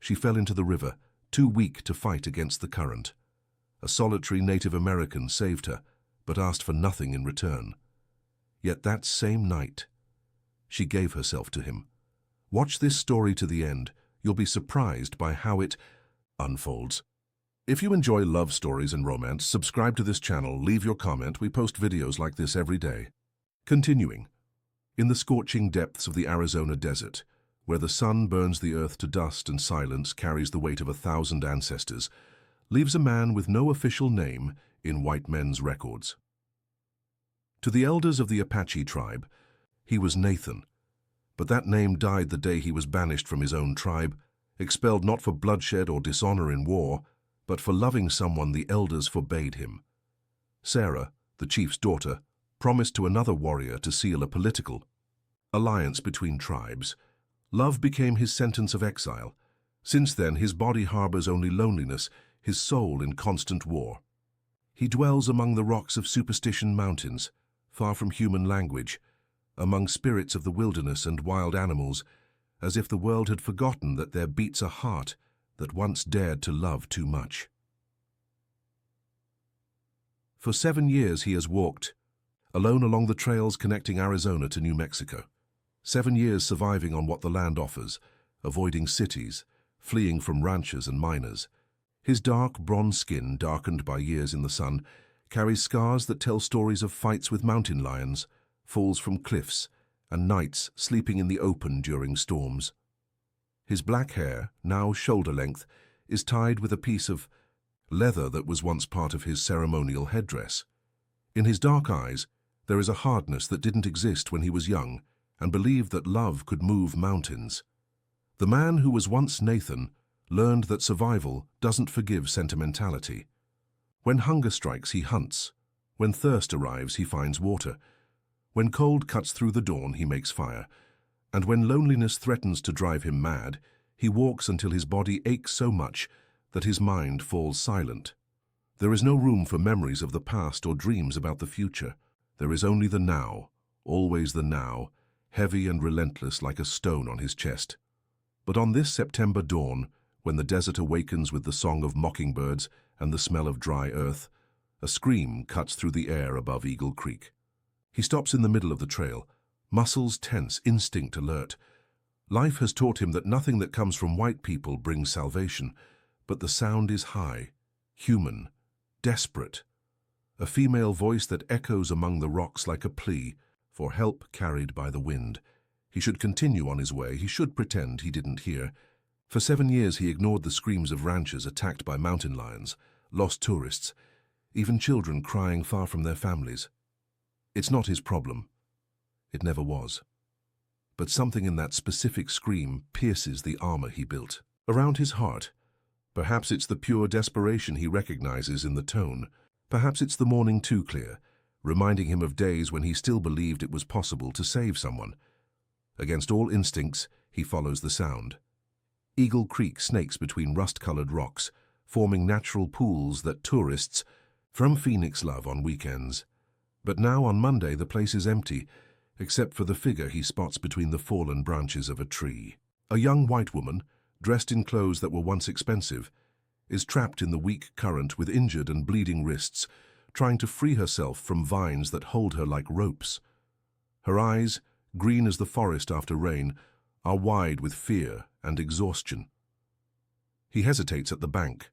She fell into the river, too weak to fight against the current. A solitary Native American saved her, but asked for nothing in return. Yet that same night, she gave herself to him. Watch this story to the end. You'll be surprised by how it unfolds. If you enjoy love stories and romance, subscribe to this channel, leave your comment. We post videos like this every day. Continuing. In the scorching depths of the Arizona desert, where the sun burns the earth to dust and silence carries the weight of 1,000 ancestors, lives a man with no official name in white men's records. To the elders of the Apache tribe, he was Nathan, but that name died the day he was banished from his own tribe, expelled not for bloodshed or dishonor in war, but for loving someone the elders forbade him. Sarah, the chief's daughter, promised to another warrior to seal a political alliance between tribes. Love became his sentence of exile. Since then, his body harbors only loneliness, his soul in constant war. He dwells among the rocks of superstition mountains, far from human language, among spirits of the wilderness and wild animals, as if the world had forgotten that there beats a heart that once dared to love too much. For 7 years he has walked, alone along the trails connecting Arizona to New Mexico. 7 years surviving on what the land offers, avoiding cities, fleeing from ranchers and miners. His dark bronze skin, darkened by years in the sun, carries scars that tell stories of fights with mountain lions, falls from cliffs, and nights sleeping in the open during storms. His black hair, now shoulder-length, is tied with a piece of leather that was once part of his ceremonial headdress. In his dark eyes, there is a hardness that didn't exist when he was young and believed that love could move mountains. The man who was once Nathan learned that survival doesn't forgive sentimentality. When hunger strikes, he hunts. When thirst arrives, he finds water. When cold cuts through the dawn, he makes fire. And when loneliness threatens to drive him mad, he walks until his body aches so much that his mind falls silent. There is no room for memories of the past or dreams about the future. There is only the now, always the now, heavy and relentless like a stone on his chest. But on this September dawn, when the desert awakens with the song of mockingbirds and the smell of dry earth, a scream cuts through the air above Eagle Creek. He stops in the middle of the trail, muscles tense, instinct alert. Life has taught him that nothing that comes from white people brings salvation, but the sound is high, human, desperate. A female voice that echoes among the rocks like a plea for help carried by the wind. He should continue on his way. He should pretend he didn't hear. For 7 years he ignored the screams of ranchers attacked by mountain lions, lost tourists, even children crying far from their families. It's not his problem. It never was. But something in that specific scream pierces the armor he built. Around his heart, perhaps it's the pure desperation he recognizes in the tone. Perhaps it's the morning too clear, reminding him of days when he still believed it was possible to save someone. Against all instincts, he follows the sound. Eagle Creek snakes between rust-colored rocks, forming natural pools that tourists from Phoenix love on weekends. But now on Monday the place is empty, except for the figure he spots between the fallen branches of a tree. A young white woman, dressed in clothes that were once expensive, is trapped in the weak current with injured and bleeding wrists, trying to free herself from vines that hold her like ropes. Her eyes, green as the forest after rain, are wide with fear and exhaustion. He hesitates at the bank.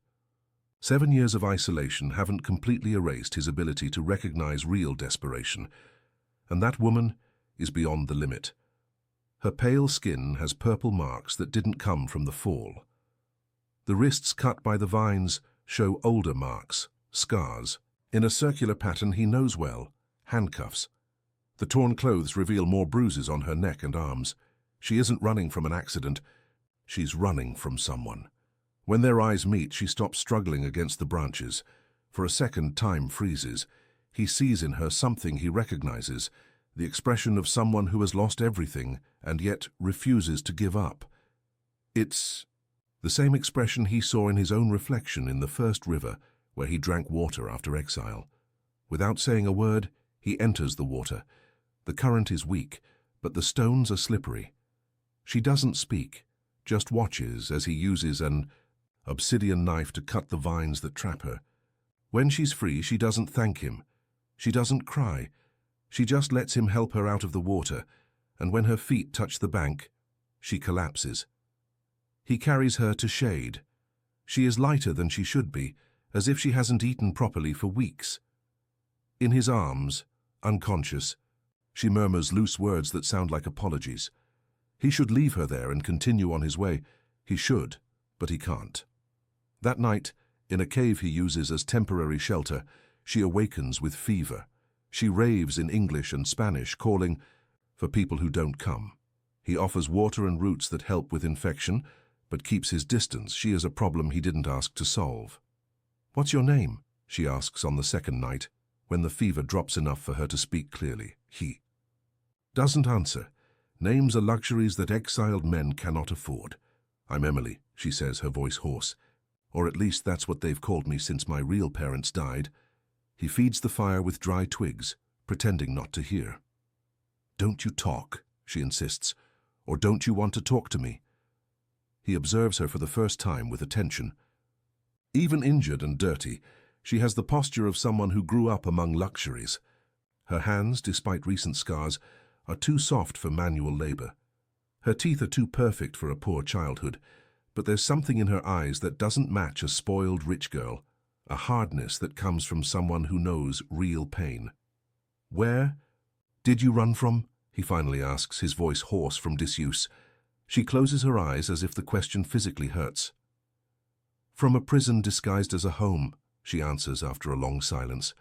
7 years of isolation haven't completely erased his ability to recognize real desperation, and that woman is beyond the limit. Her pale skin has purple marks that didn't come from the fall. The wrists cut by the vines show older marks, scars. In a circular pattern he knows well, handcuffs. The torn clothes reveal more bruises on her neck and arms. She isn't running from an accident. She's running from someone. When their eyes meet, she stops struggling against the branches. For a second, time freezes. He sees in her something he recognizes, the expression of someone who has lost everything and yet refuses to give up. It's the same expression he saw in his own reflection in the first river where he drank water after exile. Without saying a word, he enters the water. The current is weak, but the stones are slippery. She doesn't speak, just watches as he uses an obsidian knife to cut the vines that trap her. When she's free, she doesn't thank him. She doesn't cry. She just lets him help her out of the water, and when her feet touch the bank, she collapses. He carries her to shade. She is lighter than she should be, as if she hasn't eaten properly for weeks. In his arms, unconscious, she murmurs loose words that sound like apologies. He should leave her there and continue on his way. He should, but he can't. That night, in a cave he uses as temporary shelter, she awakens with fever. She raves in English and Spanish, calling for people who don't come. He offers water and roots that help with infection, but keeps his distance. She is a problem he didn't ask to solve. "What's your name?" she asks on the second night, when the fever drops enough for her to speak clearly. He doesn't answer. Names are luxuries that exiled men cannot afford. "I'm Emily," she says, her voice hoarse. "Or at least that's what they've called me since my real parents died." He feeds the fire with dry twigs, pretending not to hear. "Don't you talk," she insists, "or don't you want to talk to me?" He observes her for the first time with attention. Even injured and dirty, she has the posture of someone who grew up among luxuries. Her hands, despite recent scars, are too soft for manual labor. Her teeth are too perfect for a poor childhood, but there's something in her eyes that doesn't match a spoiled rich girl, a hardness that comes from someone who knows real pain. "Where did you run from?" he finally asks, his voice hoarse from disuse. She closes her eyes as if the question physically hurts. "From a prison disguised as a home," she answers after a long silence.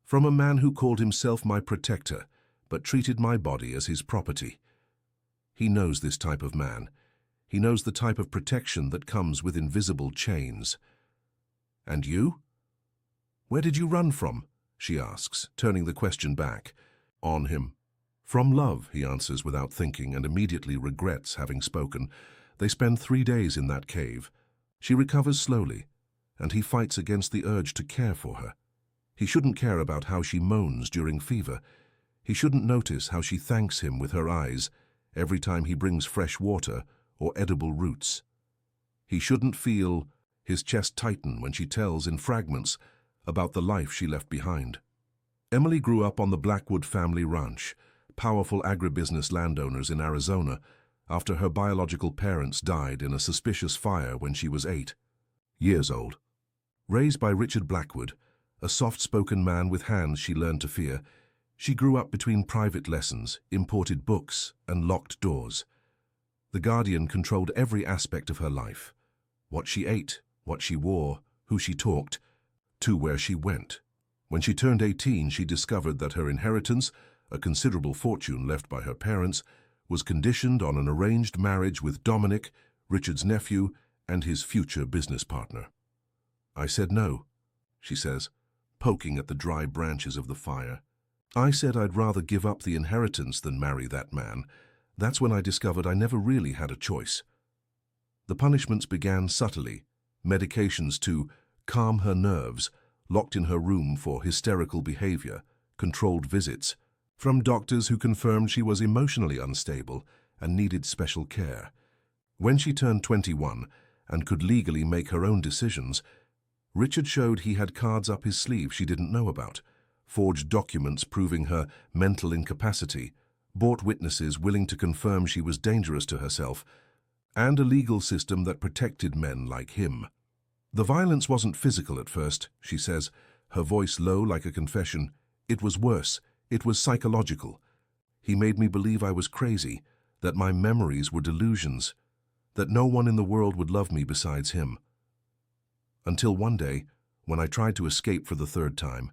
"From a man who called himself my protector, but treated my body as his property." He knows this type of man. He knows the type of protection that comes with invisible chains. "And you? Where did you run from?" she asks, turning the question back on him. "From love," he answers without thinking, and immediately regrets having spoken. They spend 3 days in that cave. She recovers slowly, and he fights against the urge to care for her. He shouldn't care about how she moans during fever. He shouldn't notice how she thanks him with her eyes every time he brings fresh water or edible roots. He shouldn't feel his chest tighten when she tells in fragments about the life she left behind. Emily grew up on the Blackwood family ranch, powerful agribusiness landowners in Arizona, after her biological parents died in a suspicious fire when she was 8 years old. Raised by Richard Blackwood, a soft-spoken man with hands she learned to fear, she grew up between private lessons, imported books, and locked doors. The Guardian controlled every aspect of her life: what she ate, what she wore, who she talked to, where she went. When she turned 18, she discovered that her inheritance, a considerable fortune left by her parents, was conditioned on an arranged marriage with Dominic, Richard's nephew, and his future business partner. "I said no," she says, poking at the dry branches of the fire. "I said I'd rather give up the inheritance than marry that man. That's when I discovered I never really had a choice." The punishments began subtly: medications to calm her nerves, locked in her room for hysterical behavior, controlled visits from doctors who confirmed she was emotionally unstable and needed special care. When she turned 21 and could legally make her own decisions, Richard showed he had cards up his sleeve she didn't know about: forged documents proving her mental incapacity, bought witnesses willing to confirm she was dangerous to herself, and a legal system that protected men like him. "The violence wasn't physical at first," she says, her voice low like a confession. "It was worse. It was psychological. He made me believe I was crazy, that my memories were delusions, that no one in the world would love me besides him. Until one day, when I tried to escape for the 3rd time,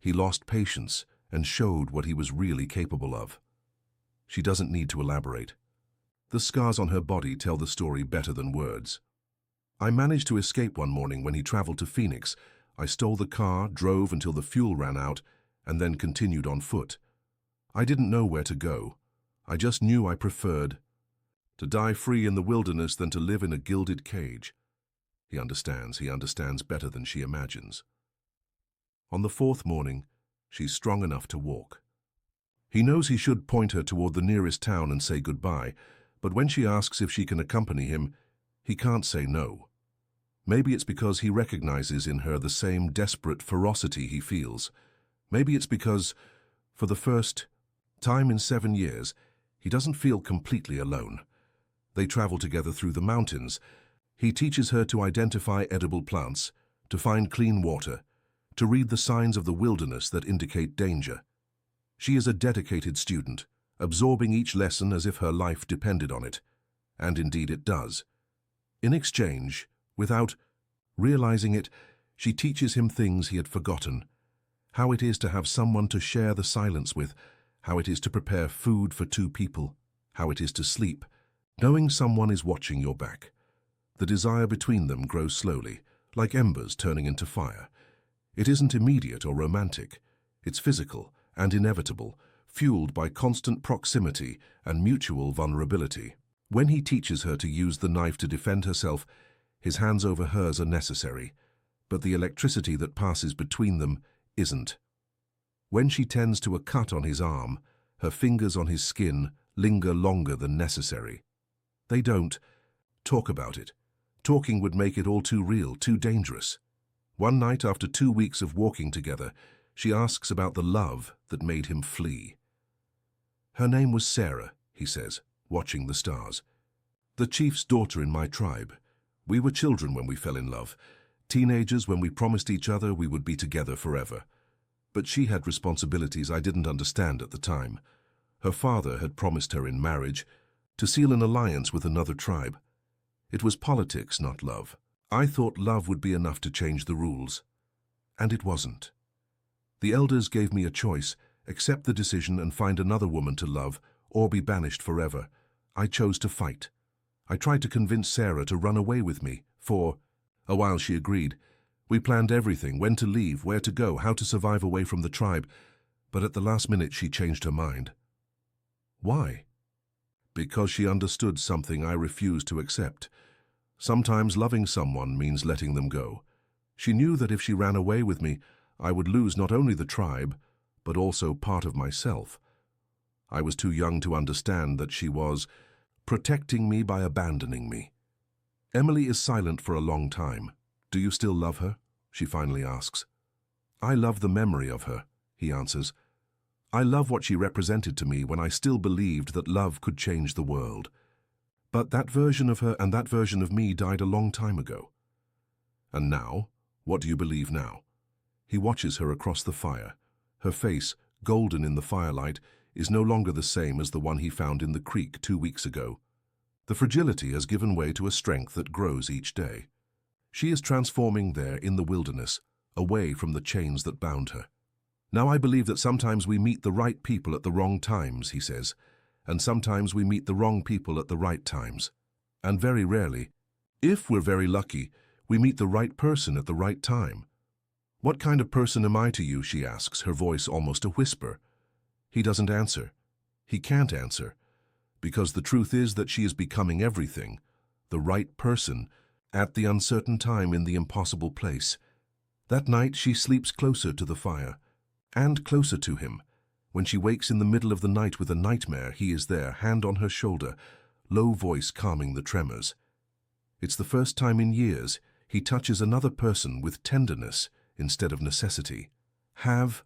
he lost patience and showed what he was really capable of." She doesn't need to elaborate. The scars on her body tell the story better than words. "I managed to escape one morning when he traveled to Phoenix. I stole the car, drove until the fuel ran out, and then continued on foot. I didn't know where to go. I just knew I preferred to die free in the wilderness than to live in a gilded cage." He understands better than she imagines. On the 4th morning, she's strong enough to walk. He knows he should point her toward the nearest town and say goodbye, But when she asks if she can accompany him, he can't say no. Maybe it's because he recognizes in her the same desperate ferocity he feels. Maybe it's because, for the first time in 7 years, he doesn't feel completely alone. They travel together through the mountains. He teaches her to identify edible plants, to find clean water, to read the signs of the wilderness that indicate danger. She is a dedicated student, absorbing each lesson as if her life depended on it. And indeed it does. In exchange, without realizing it, she teaches him things he had forgotten. How it is to have someone to share the silence with, how it is to prepare food for 2 people, how it is to sleep, knowing someone is watching your back. The desire between them grows slowly, like embers turning into fire. It isn't immediate or romantic. It's physical and inevitable, fueled by constant proximity and mutual vulnerability. When he teaches her to use the knife to defend herself, his hands over hers are necessary, but the electricity that passes between them isn't. When she tends to a cut on his arm, her fingers on his skin linger longer than necessary. They don't talk about it. Talking would make it all too real, too dangerous. One night, after 2 weeks of walking together, she asks about the love that made him flee. Her name was Sarah, he says, watching the stars. The chief's daughter in my tribe. We were children when we fell in love, teenagers when we promised each other we would be together forever. But she had responsibilities I didn't understand at the time. Her father had promised her in marriage to seal an alliance with another tribe. It was politics, not love. I thought love would be enough to change the rules. And it wasn't. The elders gave me a choice: accept the decision and find another woman to love, or be banished forever. I chose to fight. I tried to convince Sarah to run away with me. For a while she agreed. We planned everything: when to leave, where to go, how to survive away from the tribe. But at the last minute she changed her mind. Why? Because she understood something I refused to accept. Sometimes loving someone means letting them go. She knew that if she ran away with me, I would lose not only the tribe, but also part of myself. I was too young to understand that she was protecting me by abandoning me. Emily is silent for a long time. Do you still love her? She finally asks. I love the memory of her, he answers. I love what she represented to me when I still believed that love could change the world. But that version of her and that version of me died a long time ago. And now? What do you believe now? He watches her across the fire. Her face, golden in the firelight, is no longer the same as the one he found in the creek 2 weeks ago. The fragility has given way to a strength that grows each day. She is transforming there in the wilderness, away from the chains that bound her. Now I believe that sometimes we meet the right people at the wrong times, he says, and sometimes we meet the wrong people at the right times. And very rarely, if we're very lucky, we meet the right person at the right time. What kind of person am I to you, she asks, her voice almost a whisper. He doesn't answer. He can't answer, because the truth is that she is becoming everything, the right person, at the uncertain time in the impossible place. That night she sleeps closer to the fire, and closer to him. When she wakes in the middle of the night with a nightmare, he is there, hand on her shoulder, low voice calming the tremors. It's the first time in years he touches another person with tenderness instead of necessity. Have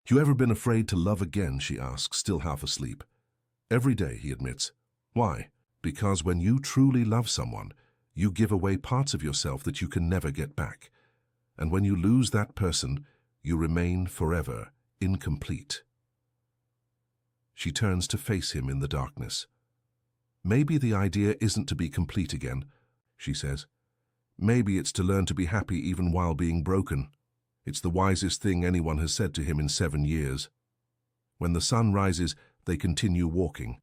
you ever been afraid to love again, she asks, still half asleep. Every day, he admits. Why? Because when you truly love someone, you give away parts of yourself that you can never get back. And when you lose that person, you remain forever incomplete. She turns to face him in the darkness. Maybe the idea isn't to be complete again, she says. Maybe it's to learn to be happy even while being broken. It's the wisest thing anyone has said to him in 7 years. When the sun rises, they continue walking.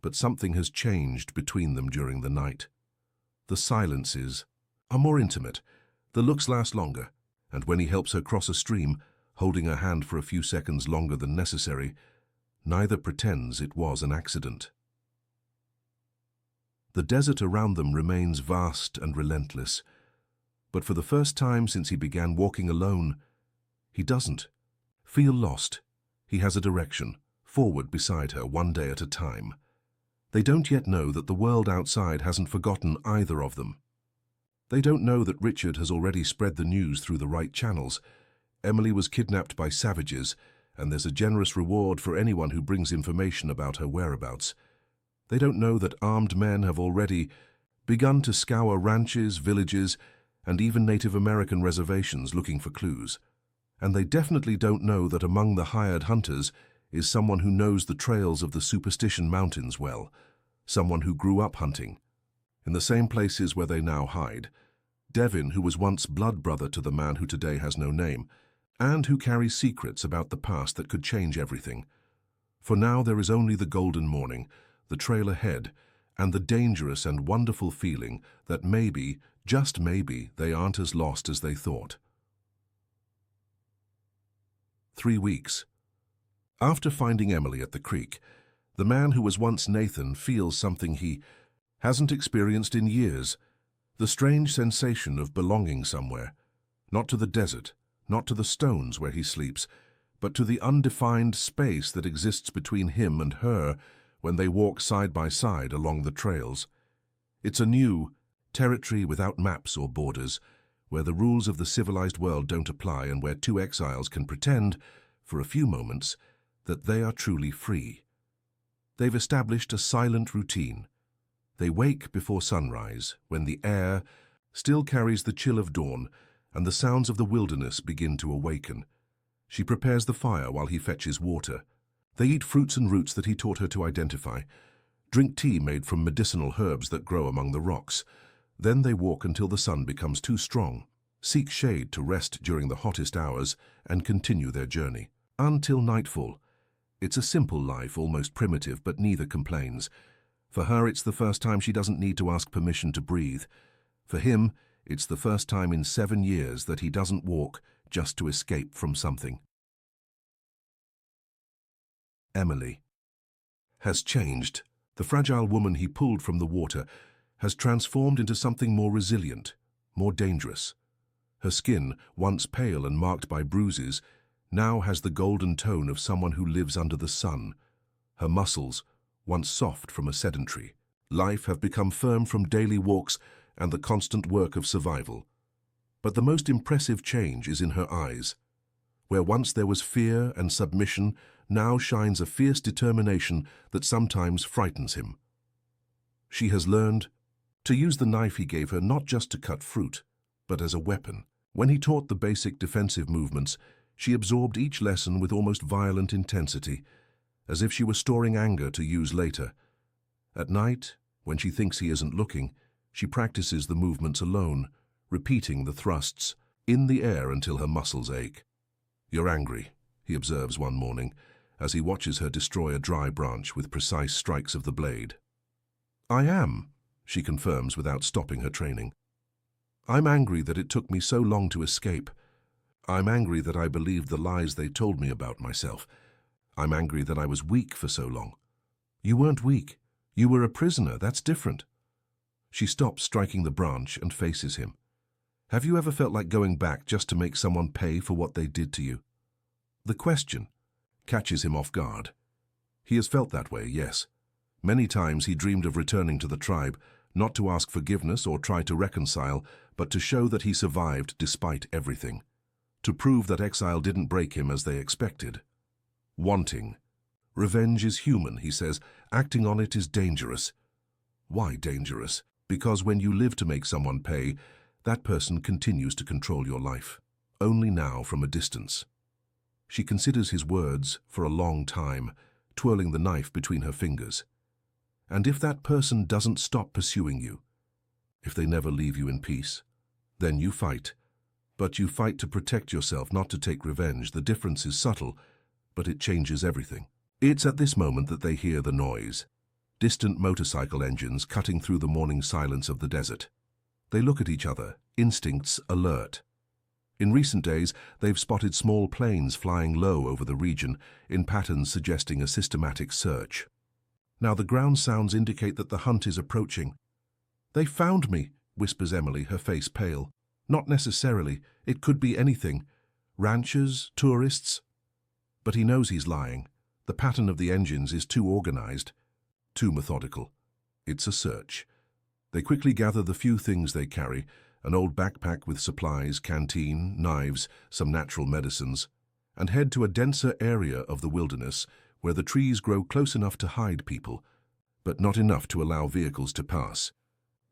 But something has changed between them during the night. The silences are more intimate. The looks last longer. And when he helps her cross a stream, holding her hand for a few seconds longer than necessary, neither pretends it was an accident. The desert around them remains vast and relentless, but for the first time since he began walking alone, he doesn't feel lost. He has a direction, forward beside her, one day at a time. They don't yet know that the world outside hasn't forgotten either of them. They don't know that Richard has already spread the news through the right channels. Emily was kidnapped by savages, and there's a generous reward for anyone who brings information about her whereabouts. They don't know that armed men have already begun to scour ranches, villages, and even Native American reservations looking for clues. And they definitely don't know that among the hired hunters is someone who knows the trails of the Superstition Mountains well, someone who grew up hunting, in the same places where they now hide. Devin, who was once blood brother to the man who today has no name, and who carries secrets about the past that could change everything. For now there is only the golden morning, the trail ahead, and the dangerous and wonderful feeling that maybe, just maybe, they aren't as lost as they thought. 3 weeks. After finding Emily at the creek, the man who was once Nathan feels something he hasn't experienced in years, the strange sensation of belonging somewhere, not to the desert, not to the stones where he sleeps, but to the undefined space that exists between him and her when they walk side by side along the trails. It's a new territory without maps or borders, where the rules of the civilized world don't apply and where two exiles can pretend, for a few moments, that they are truly free. They've established a silent routine. They wake before sunrise, when the air still carries the chill of dawn and the sounds of the wilderness begin to awaken. She prepares the fire while he fetches water. They eat fruits and roots that he taught her to identify, drink tea made from medicinal herbs that grow among the rocks. Then they walk until the sun becomes too strong, seek shade to rest during the hottest hours, and continue their journey. Until nightfall. It's a simple life, almost primitive, but neither complains. For her, it's the first time she doesn't need to ask permission to breathe. For him, it's the first time in 7 years that he doesn't walk just to escape from something. Emily has changed. The fragile woman he pulled from the water has transformed into something more resilient, more dangerous. Her skin, once pale and marked by bruises, now has the golden tone of someone who lives under the sun. Her muscles, once soft from a sedentary life, have become firm from daily walks and the constant work of survival. But the most impressive change is in her eyes. Where once there was fear and submission, now shines a fierce determination that sometimes frightens him. She has learned to use the knife he gave her not just to cut fruit, but as a weapon. When he taught the basic defensive movements, she absorbed each lesson with almost violent intensity, as if she were storing anger to use later. At night, when she thinks he isn't looking, she practices the movements alone, repeating the thrusts in the air until her muscles ache. "You're angry," he observes one morning, as he watches her destroy a dry branch with precise strikes of the blade. "I am," she confirms without stopping her training. "I'm angry that it took me so long to escape. I'm angry that I believed the lies they told me about myself. I'm angry that I was weak for so long." "You weren't weak. You were a prisoner. That's different." She stops striking the branch and faces him. "Have you ever felt like going back just to make someone pay for what they did to you?" The question catches him off guard. He has felt that way, yes. Many times he dreamed of returning to the tribe, not to ask forgiveness or try to reconcile, but to show that he survived despite everything. To prove that exile didn't break him as they expected. Wanting. Revenge is human, he says. Acting on it is dangerous. Why dangerous? Because when you live to make someone pay, that person continues to control your life, only now from a distance. She considers his words for a long time, twirling the knife between her fingers. And if that person doesn't stop pursuing you, if they never leave you in peace, then you fight. But you fight to protect yourself, not to take revenge. The difference is subtle, but it changes everything. It's at this moment that they hear the noise. Distant motorcycle engines cutting through the morning silence of the desert. They look at each other, instincts alert. In recent days, they've spotted small planes flying low over the region, in patterns suggesting a systematic search. Now the ground sounds indicate that the hunt is approaching. "They found me," whispers Emily, her face pale. "Not necessarily. It could be anything. Ranchers, tourists." But he knows he's lying. The pattern of the engines is too organized. too methodical. It's a search. They quickly gather the few things they carry, an old backpack with supplies, canteen, knives, some natural medicines, and head to a denser area of the wilderness where the trees grow close enough to hide people, but not enough to allow vehicles to pass.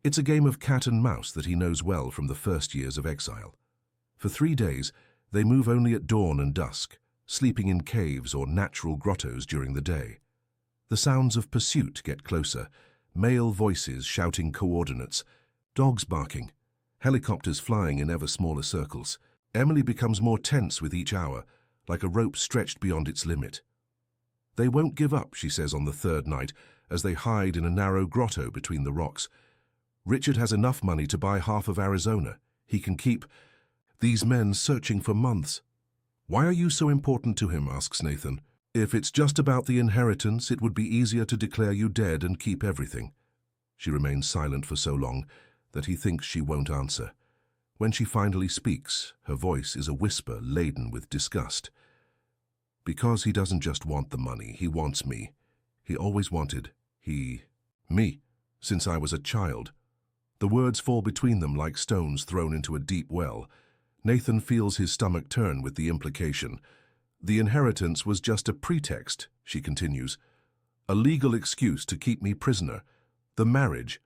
It's a game of cat and mouse that he knows well from the first years of exile. For 3 days, they move only at dawn and dusk, sleeping in caves or natural grottos during the day. The sounds of pursuit get closer, male voices shouting coordinates, dogs barking, helicopters flying in ever smaller circles. Emily becomes more tense with each hour, like a rope stretched beyond its limit. They won't give up, she says on the 3rd night, as they hide in a narrow grotto between the rocks. Richard has enough money to buy half of Arizona. He can keep these men searching for months. Why are you so important to him, asks Nathan. If it's just about the inheritance, it would be easier to declare you dead and keep everything. She remains silent for so long that he thinks she won't answer. When she finally speaks, her voice is a whisper laden with disgust. Because he doesn't just want the money, he wants me. He always wanted, me, since I was a child. The words fall between them like stones thrown into a deep well. Nathan feels his stomach turn with the implication. The inheritance was just a pretext, she continues. A legal excuse to keep me prisoner. The marriage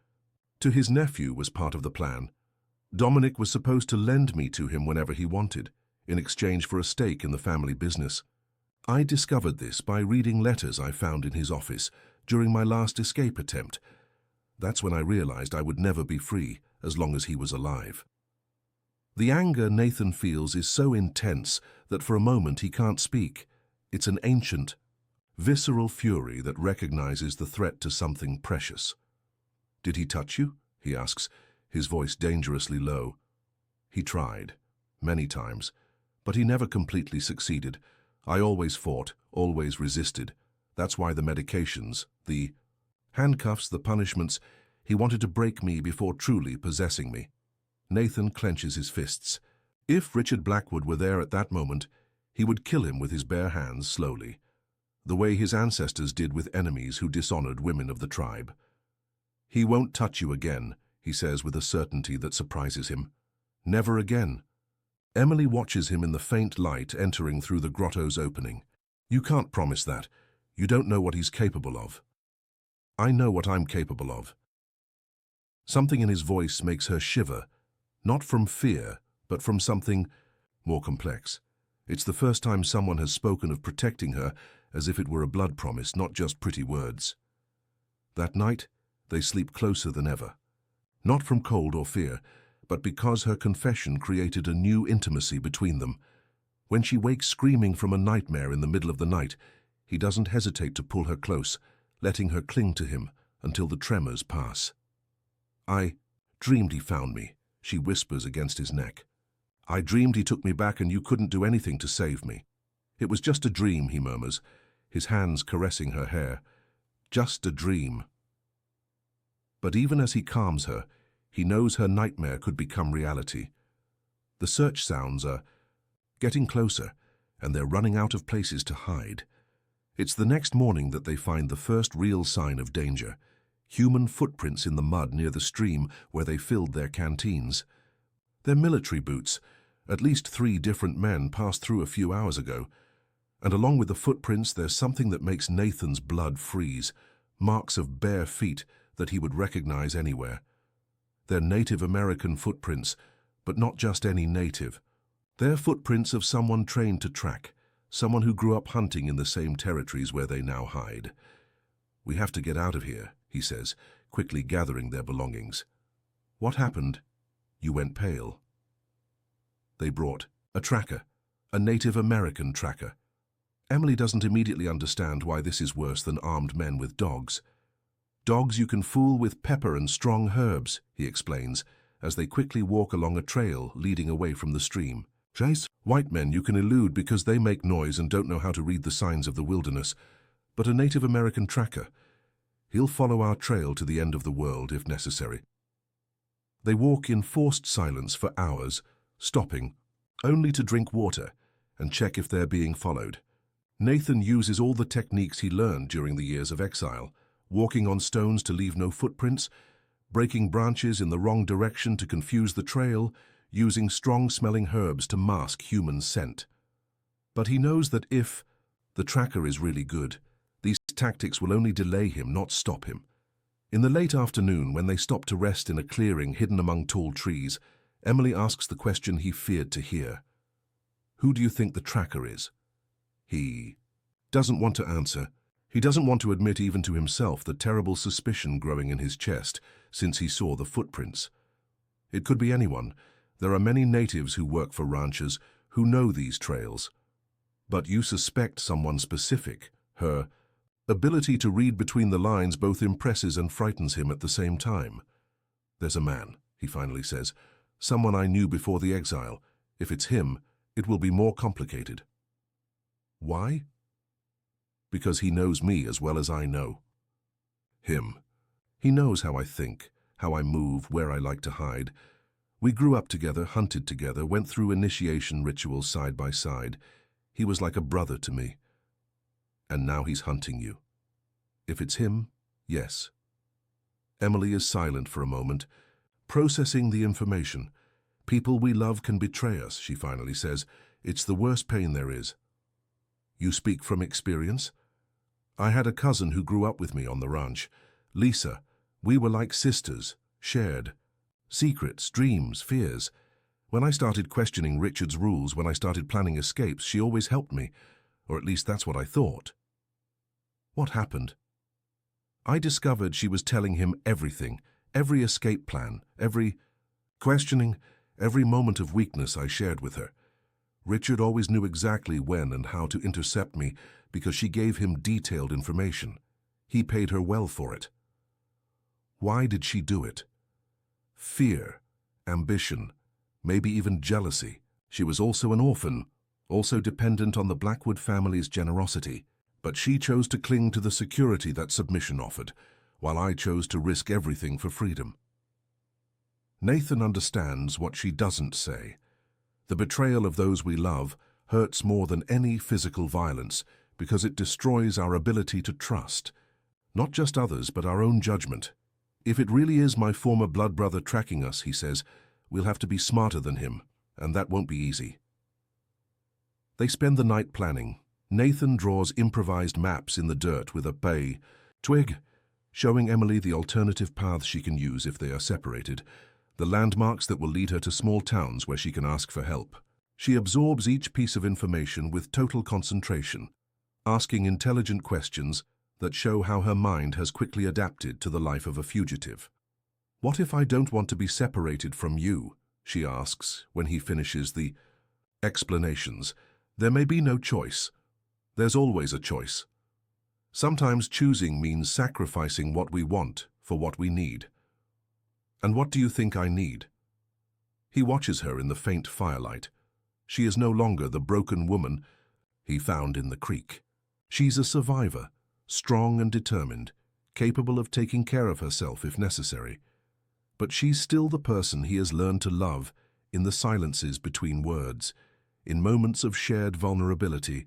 to his nephew was part of the plan. Dominic was supposed to lend me to him whenever he wanted, in exchange for a stake in the family business. I discovered this by reading letters I found in his office during my last escape attempt. That's when I realized I would never be free as long as he was alive. The anger Nathan feels is so intense that for a moment he can't speak. It's an ancient, visceral fury that recognizes the threat to something precious. Did he touch you? He asks, his voice dangerously low. He tried, many times, but he never completely succeeded. I always fought, always resisted. That's why the medications, the handcuffs, the punishments, he wanted to break me before truly possessing me. Nathan clenches his fists. If Richard Blackwood were there at that moment, he would kill him with his bare hands slowly, the way his ancestors did with enemies who dishonored women of the tribe. He won't touch you again, he says with a certainty that surprises him. Never again. Emily watches him in the faint light entering through the grotto's opening. You can't promise that. You don't know what he's capable of. I know what I'm capable of. Something in his voice makes her shiver, not from fear, but from something more complex. It's the first time someone has spoken of protecting her as if it were a blood promise, not just pretty words. That night, they sleep closer than ever. Not from cold or fear, but because her confession created a new intimacy between them. When she wakes screaming from a nightmare in the middle of the night, he doesn't hesitate to pull her close, letting her cling to him until the tremors pass. I dreamed he found me, she whispers against his neck. I dreamed he took me back and you couldn't do anything to save me. It was just a dream, he murmurs, his hands caressing her hair. Just a dream. But even as he calms her, he knows her nightmare could become reality. The search sounds are getting closer, and they're running out of places to hide. It's the next morning that they find the first real sign of danger. Human footprints in the mud near the stream where they filled their canteens. They're military boots. At least 3 different men passed through a few hours ago. And along with the footprints, there's something that makes Nathan's blood freeze. Marks of bare feet that he would recognize anywhere. They're Native American footprints, but not just any native. They're footprints of someone trained to track, someone who grew up hunting in the same territories where they now hide. We have to get out of here, he says, quickly gathering their belongings. What happened? You went pale. They brought a tracker, a Native American tracker. Emily doesn't immediately understand why this is worse than armed men with dogs. Dogs you can fool with pepper and strong herbs, he explains, as they quickly walk along a trail leading away from the stream. Chase, white men you can elude because they make noise and don't know how to read the signs of the wilderness. But a Native American tracker, he'll follow our trail to the end of the world if necessary. They walk in forced silence for hours, stopping only to drink water and check if they're being followed. Nathan uses all the techniques he learned during the years of exile, walking on stones to leave no footprints, breaking branches in the wrong direction to confuse the trail, using strong-smelling herbs to mask human scent. But he knows that if the tracker is really good, these tactics will only delay him, not stop him. In the late afternoon, when they stop to rest in a clearing hidden among tall trees, Emily asks the question he feared to hear. Who do you think the tracker is? He doesn't want to answer. He doesn't want to admit even to himself the terrible suspicion growing in his chest since he saw the footprints. It could be anyone. There are many natives who work for ranchers who know these trails. But you suspect someone specific. Her ability to read between the lines both impresses and frightens him at the same time. There's a man, he finally says, someone I knew before the exile. If it's him, it will be more complicated. Why? Because he knows me as well as I know him. He knows how I think, how I move, where I like to hide. We grew up together, hunted together, went through initiation rituals side by side. He was like a brother to me. And now he's hunting you. If it's him, yes. Emily is silent for a moment, processing the information. People we love can betray us, she finally says. It's the worst pain there is. You speak from experience? I had a cousin who grew up with me on the ranch. Lisa. We were like sisters, shared secrets, dreams, fears. When I started questioning Richard's rules, when I started planning escapes, she always helped me, or at least that's what I thought. What happened? I discovered she was telling him everything, every escape plan, every questioning, every moment of weakness I shared with her. Richard always knew exactly when and how to intercept me because she gave him detailed information. He paid her well for it. Why did she do it? Fear, ambition, maybe even jealousy. She was also an orphan, also dependent on the Blackwood family's generosity. But she chose to cling to the security that submission offered, while I chose to risk everything for freedom. Nathan understands what she doesn't say. The betrayal of those we love hurts more than any physical violence because it destroys our ability to trust, not just others but our own judgment. If it really is my former blood brother tracking us, he says, we'll have to be smarter than him, and that won't be easy. They spend the night planning. Nathan draws improvised maps in the dirt with a bay twig, showing Emily the alternative paths she can use if they are separated, the landmarks that will lead her to small towns where she can ask for help. She absorbs each piece of information with total concentration, asking intelligent questions that show how her mind has quickly adapted to the life of a fugitive. What if I don't want to be separated from you? She asks when he finishes the explanations. There may be no choice. There's always a choice. Sometimes choosing means sacrificing what we want for what we need. And what do you think I need? He watches her in the faint firelight. She is no longer the broken woman he found in the creek. She's a survivor, strong and determined, capable of taking care of herself if necessary. But she's still the person he has learned to love in the silences between words, in moments of shared vulnerability,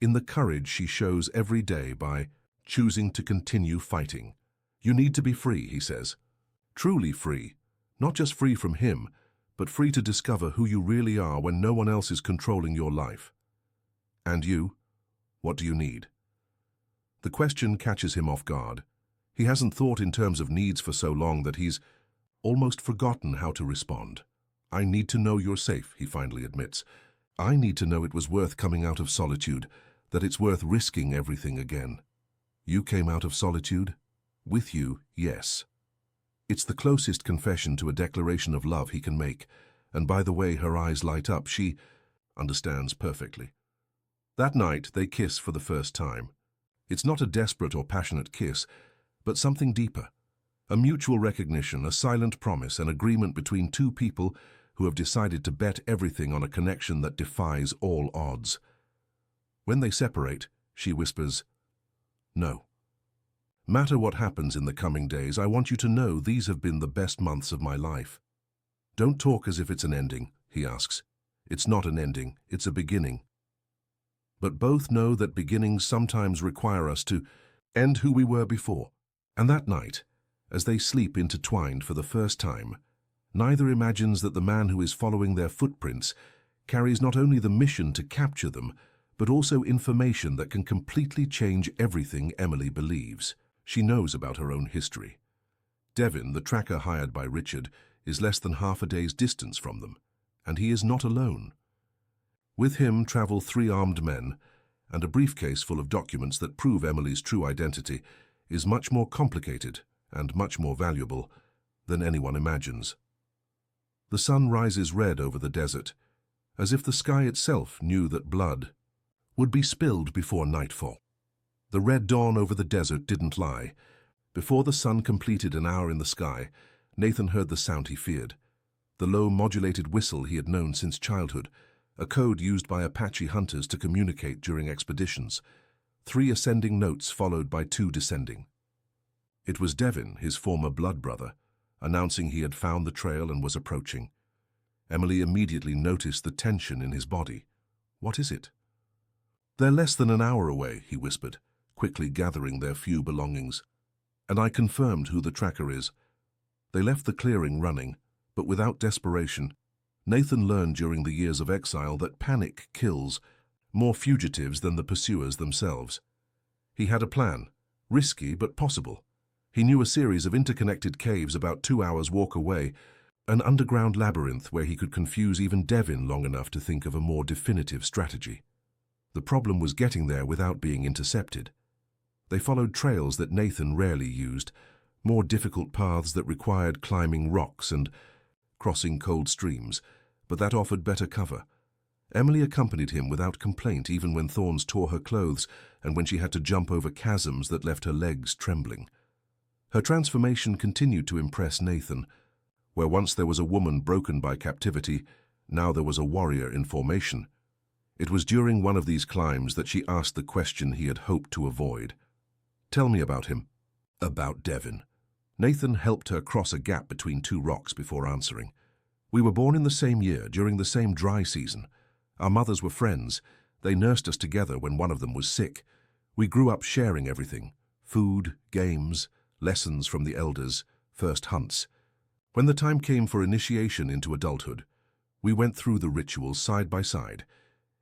in the courage she shows every day by choosing to continue fighting. You need to be free, he says. Truly free. Not just free from him, but free to discover who you really are when no one else is controlling your life. And you? What do you need? The question catches him off guard. He hasn't thought in terms of needs for so long that he's almost forgotten how to respond. I need to know you're safe, he finally admits. I need to know it was worth coming out of solitude, that it's worth risking everything again. You came out of solitude? With you, yes. It's the closest confession to a declaration of love he can make, and by the way her eyes light up, she understands perfectly. That night, they kiss for the first time. It's not a desperate or passionate kiss, but something deeper. A mutual recognition, a silent promise, an agreement between two people who have decided to bet everything on a connection that defies all odds. When they separate, she whispers, "No. Matter what happens in the coming days, I want you to know these have been the best months of my life." Don't talk as if it's an ending, he asks. It's not an ending, it's a beginning. But both know that beginnings sometimes require us to end who we were before. And that night, as they sleep intertwined for the first time, neither imagines that the man who is following their footprints carries not only the mission to capture them, but also information that can completely change everything Emily believes. She knows about her own history. Devin, the tracker hired by Richard, is less than half a day's distance from them, and he is not alone. With him travel 3 armed men, and a briefcase full of documents that prove Emily's true identity is much more complicated and much more valuable than anyone imagines. The sun rises red over the desert, as if the sky itself knew that blood would be spilled before nightfall. The red dawn over the desert didn't lie. Before the sun completed an hour in the sky, Nathan heard the sound he feared, the low modulated whistle he had known since childhood, a code used by Apache hunters to communicate during expeditions, 3 ascending notes followed by 2 descending. It was Devin, his former blood brother, announcing he had found the trail and was approaching. Emily immediately noticed the tension in his body. "What is it?" "They're less than an hour away," he whispered, quickly gathering their few belongings. "And I confirmed who the tracker is." They left the clearing running, but without desperation. Nathan learned during the years of exile that panic kills more fugitives than the pursuers themselves. He had a plan, risky but possible. He knew a series of interconnected caves about 2 hours' walk away, an underground labyrinth where he could confuse even Devin long enough to think of a more definitive strategy. The problem was getting there without being intercepted. They followed trails that Nathan rarely used, more difficult paths that required climbing rocks and crossing cold streams, but that offered better cover. Emily accompanied him without complaint even when thorns tore her clothes and when she had to jump over chasms that left her legs trembling. Her transformation continued to impress Nathan. Where once there was a woman broken by captivity, now there was a warrior in formation. It was during one of these climbs that she asked the question he had hoped to avoid. "Tell me about him." "About Devin." Nathan helped her cross a gap between 2 rocks before answering. "We were born in the same year, during the same dry season. Our mothers were friends. They nursed us together when one of them was sick. We grew up sharing everything: food, games, lessons from the elders, first hunts. When the time came for initiation into adulthood, we went through the rituals side by side.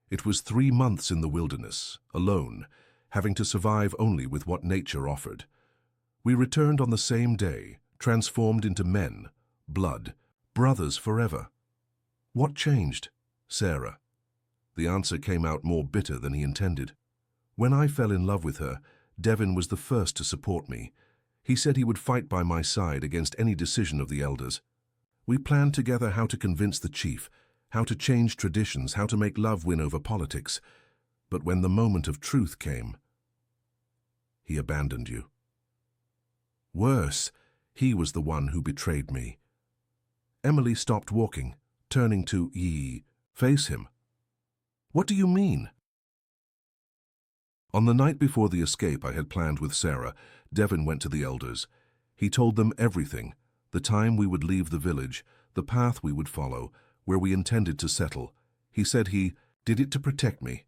It was 3 months in the wilderness, alone, having to survive only with what nature offered. We returned on the same day, transformed into men, blood, brothers forever." "What changed?" "Sarah." The answer came out more bitter than he intended. "When I fell in love with her, Devin was the first to support me. He said he would fight by my side against any decision of the elders. We planned together how to convince the chief, how to change traditions, how to make love win over politics. But when the moment of truth came, he abandoned you. Worse, he was the one who betrayed me." Emily stopped walking, turning to face him. "What do you mean?" "On the night before the escape I had planned with Sarah, Devin went to the elders. He told them everything: the time we would leave the village, the path we would follow, where we intended to settle. He said he did it to protect me,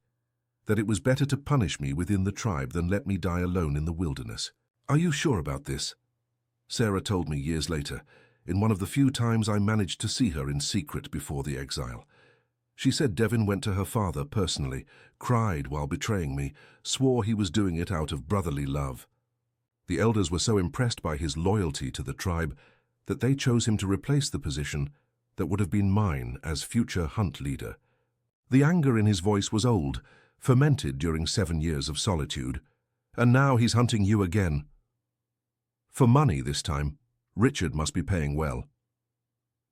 that it was better to punish me within the tribe than let me die alone in the wilderness." "Are you sure about this?" Sarah told me years later, in one of the few times I managed to see her in secret before the exile. She said Devin went to her father personally, cried while betraying me, swore he was doing it out of brotherly love. The elders were so impressed by his loyalty to the tribe that they chose him to replace the position that would have been mine as future hunt leader. The anger in his voice was old, fermented during 7 years of solitude. "And now he's hunting you again. For money this time. Richard must be paying well."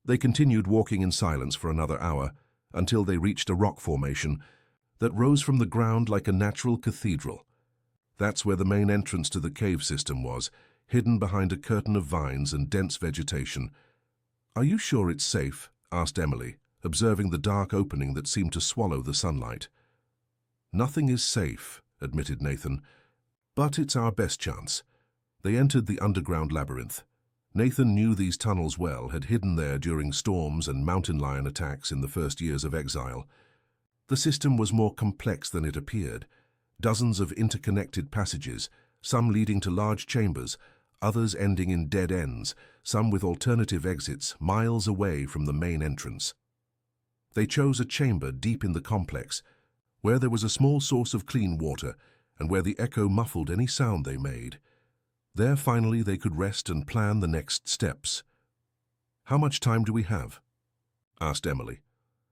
They continued walking in silence for another hour, until they reached a rock formation that rose from the ground like a natural cathedral. That's where the main entrance to the cave system was, hidden behind a curtain of vines and dense vegetation. "Are you sure it's safe?" asked Emily, observing the dark opening that seemed to swallow the sunlight. "Nothing is safe," admitted Nathan, "but it's our best chance." They entered the underground labyrinth. Nathan knew these tunnels well, had hidden there during storms and mountain lion attacks in the first years of exile. The system was more complex than it appeared. Dozens of interconnected passages, some leading to large chambers, others ending in dead ends, some with alternative exits miles away from the main entrance. They chose a chamber deep in the complex, where there was a small source of clean water and where the echo muffled any sound they made. There finally they could rest and plan the next steps. "How much time do we have?" asked Emily.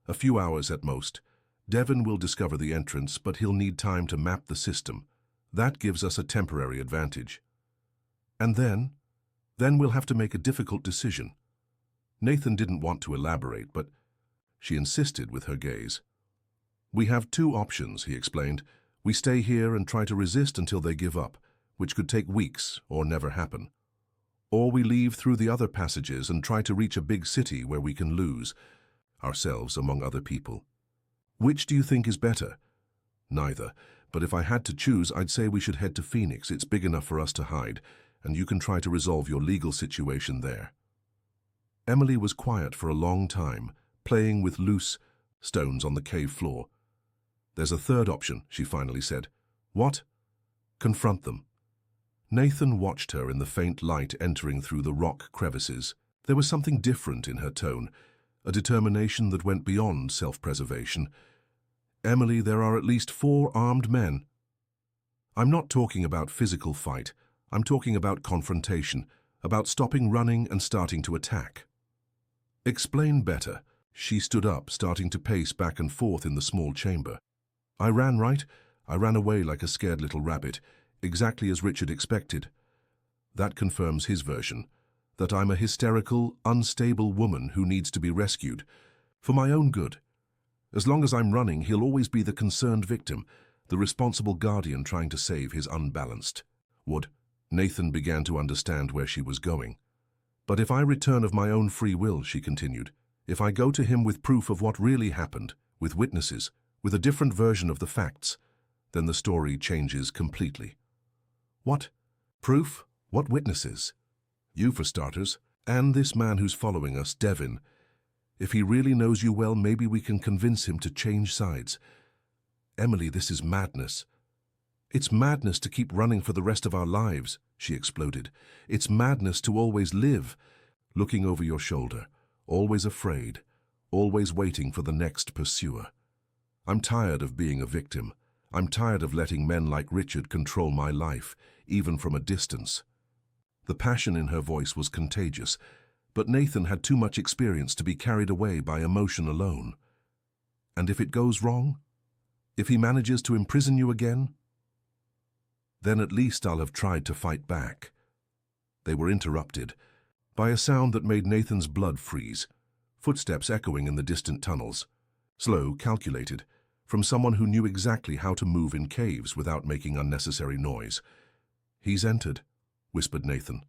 "A few hours at most. Devon will discover the entrance, but he'll need time to map the system. That gives us a temporary advantage. And then we'll have to make a difficult decision." Nathan didn't want to elaborate, but she insisted with her gaze. "We have two options," he explained. "We stay here and try to resist until they give up, which could take weeks or never happen. Or we leave through the other passages and try to reach a big city where we can lose ourselves among other people. Which do you think is better?" "Neither, but if I had to choose, I'd say we should head to Phoenix. It's big enough for us to hide, and you can try to resolve your legal situation there." Emily was quiet for a long time, playing with loose stones on the cave floor. "There's a third option," she finally said. "What?" "Confront them." Nathan watched her in the faint light entering through the rock crevices. There was something different in her tone, a determination that went beyond self-preservation. "Emily, there are at least 4 armed men." "I'm not talking about physical fight. I'm talking about confrontation, about stopping running and starting to attack." "Explain better." She stood up, starting to pace back and forth in the small chamber. "I ran, right? I ran away like a scared little rabbit, exactly as Richard expected. That confirms his version, that I'm a hysterical, unstable woman who needs to be rescued, for my own good. As long as I'm running, he'll always be the concerned victim, the responsible guardian trying to save his unbalanced wood." Nathan began to understand where she was going. "But if I return of my own free will," she continued, "if I go to him with proof of what really happened, with witnesses, with a different version of the facts, then the story changes completely." "What? Proof? What witnesses?" "You, for starters, and this man who's following us, Devon. If he really knows you well, maybe we can convince him to change sides." "Emily, this is madness." "It's madness to keep running for the rest of our lives," she exploded. "It's madness to always live, looking over your shoulder, always afraid, always waiting for the next pursuer. I'm tired of being a victim. I'm tired of letting men like Richard control my life, even from a distance." The passion in her voice was contagious, but Nathan had too much experience to be carried away by emotion alone. "And if it goes wrong? If he manages to imprison you again?" "Then at least I'll have tried to fight back." They were interrupted by a sound that made Nathan's blood freeze, footsteps echoing in the distant tunnels. Slow, calculated, from someone who knew exactly how to move in caves without making unnecessary noise. "He's entered," whispered Nathan.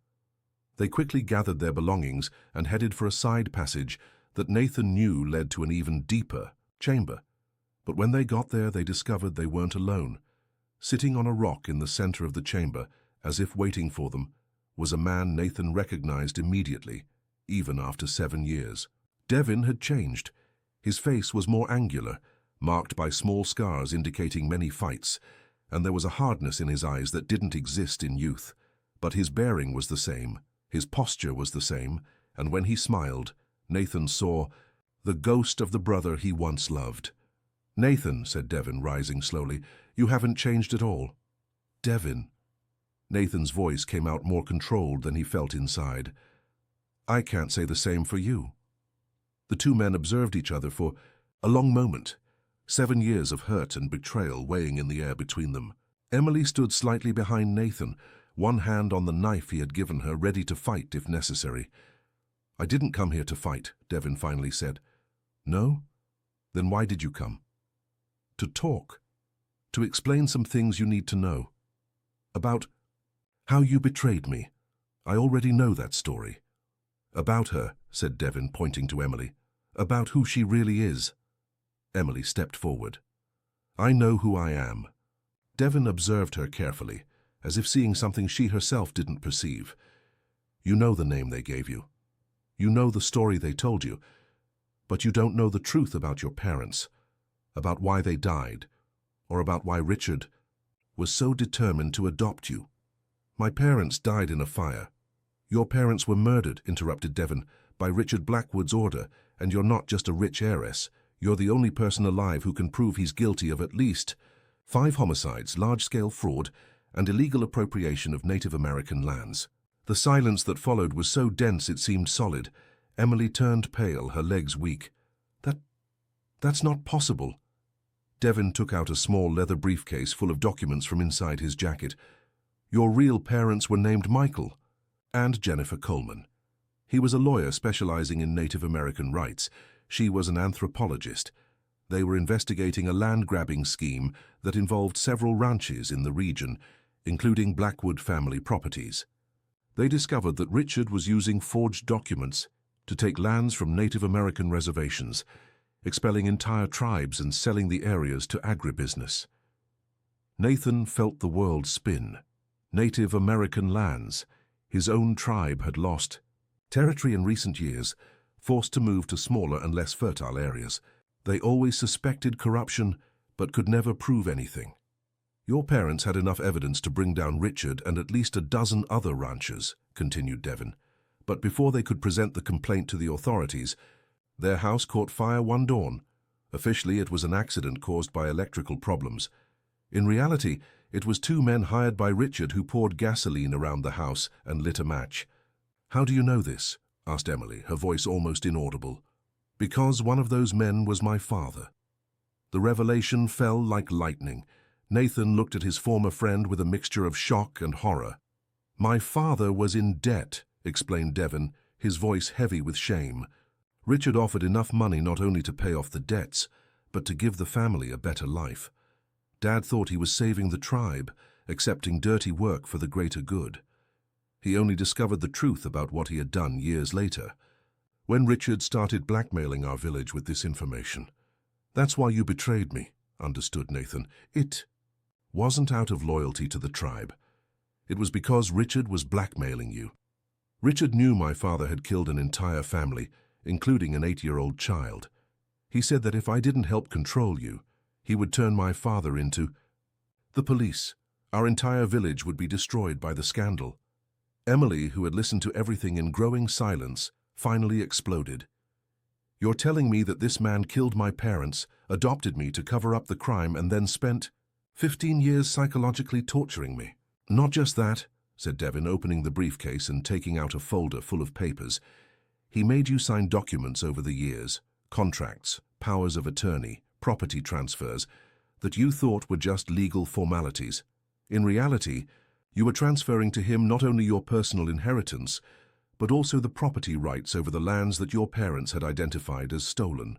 They quickly gathered their belongings and headed for a side passage that Nathan knew led to an even deeper chamber. But when they got there, they discovered they weren't alone. Sitting on a rock in the center of the chamber, as if waiting for them, was a man Nathan recognized immediately, even after 7 years. Devon had changed. His face was more angular, marked by small scars indicating many fights, and there was a hardness in his eyes that didn't exist in youth. But his bearing was the same, his posture was the same, and when he smiled, Nathan saw the ghost of the brother he once loved. "Nathan," said Devon, rising slowly, "you haven't changed at all." "Devon." Nathan's voice came out more controlled than he felt inside. "I can't say the same for you." The two men observed each other for a long moment, 7 years of hurt and betrayal weighing in the air between them. Emily stood slightly behind Nathan, one hand on the knife he had given her, ready to fight if necessary. "I didn't come here to fight," Devon finally said. "No? Then why did you come?" "To talk. To explain some things you need to know. About how you betrayed me. I already know that story." "About her," said Devon, pointing to Emily. "About who she really is." Emily stepped forward. "I know who I am." Devon observed her carefully, as if seeing something she herself didn't perceive. "You know the name they gave you. You know the story they told you, but you don't know the truth about your parents, about why they died, or about why Richard was so determined to adopt you." My parents died in a fire. Your parents were murdered, interrupted Devon, by Richard Blackwood's order, and you're not just a rich heiress. You're the only person alive who can prove he's guilty of at least 5 homicides, large-scale fraud, and illegal appropriation of Native American lands. The silence that followed was so dense it seemed solid. Emily turned pale, her legs weak. That's not possible. Devon took out a small leather briefcase full of documents from inside his jacket. Your real parents were named Michael and Jennifer Coleman. He was a lawyer specializing in Native American rights. She was an anthropologist. They were investigating a land-grabbing scheme that involved several ranches in the region, including Blackwood family properties. They discovered that Richard was using forged documents to take lands from Native American reservations, expelling entire tribes and selling the areas to agribusiness. Nathan felt the world spin. Native American lands. His own tribe had lost territory in recent years, forced to move to smaller and less fertile areas. They always suspected corruption, but could never prove anything. Your parents had enough evidence to bring down Richard and at least a dozen other ranchers, continued Devon. But before they could present the complaint to the authorities, their house caught fire one dawn. Officially, it was an accident caused by electrical problems. In reality, it was 2 men hired by Richard who poured gasoline around the house and lit a match. How do you know this? Asked Emily, her voice almost inaudible. Because one of those men was my father. The revelation fell like lightning. Nathan looked at his former friend with a mixture of shock and horror. My father was in debt, explained Devon, his voice heavy with shame. Richard offered enough money not only to pay off the debts, but to give the family a better life. Dad thought he was saving the tribe, accepting dirty work for the greater good. He only discovered the truth about what he had done years later, when Richard started blackmailing our village with this information. That's why you betrayed me, understood Nathan. It wasn't out of loyalty to the tribe. It was because Richard was blackmailing you. Richard knew my father had killed an entire family, including an 8-year-old child. He said that if I didn't help control you, he would turn my father into the police. Our entire village would be destroyed by the scandal. Emily, who had listened to everything in growing silence, finally exploded. You're telling me that this man killed my parents, adopted me to cover up the crime, and then spent 15 years psychologically torturing me? Not just that, said Devon, opening the briefcase and taking out a folder full of papers. He made you sign documents over the years, contracts, powers of attorney, property transfers, that you thought were just legal formalities. In reality, you were transferring to him not only your personal inheritance, but also the property rights over the lands that your parents had identified as stolen.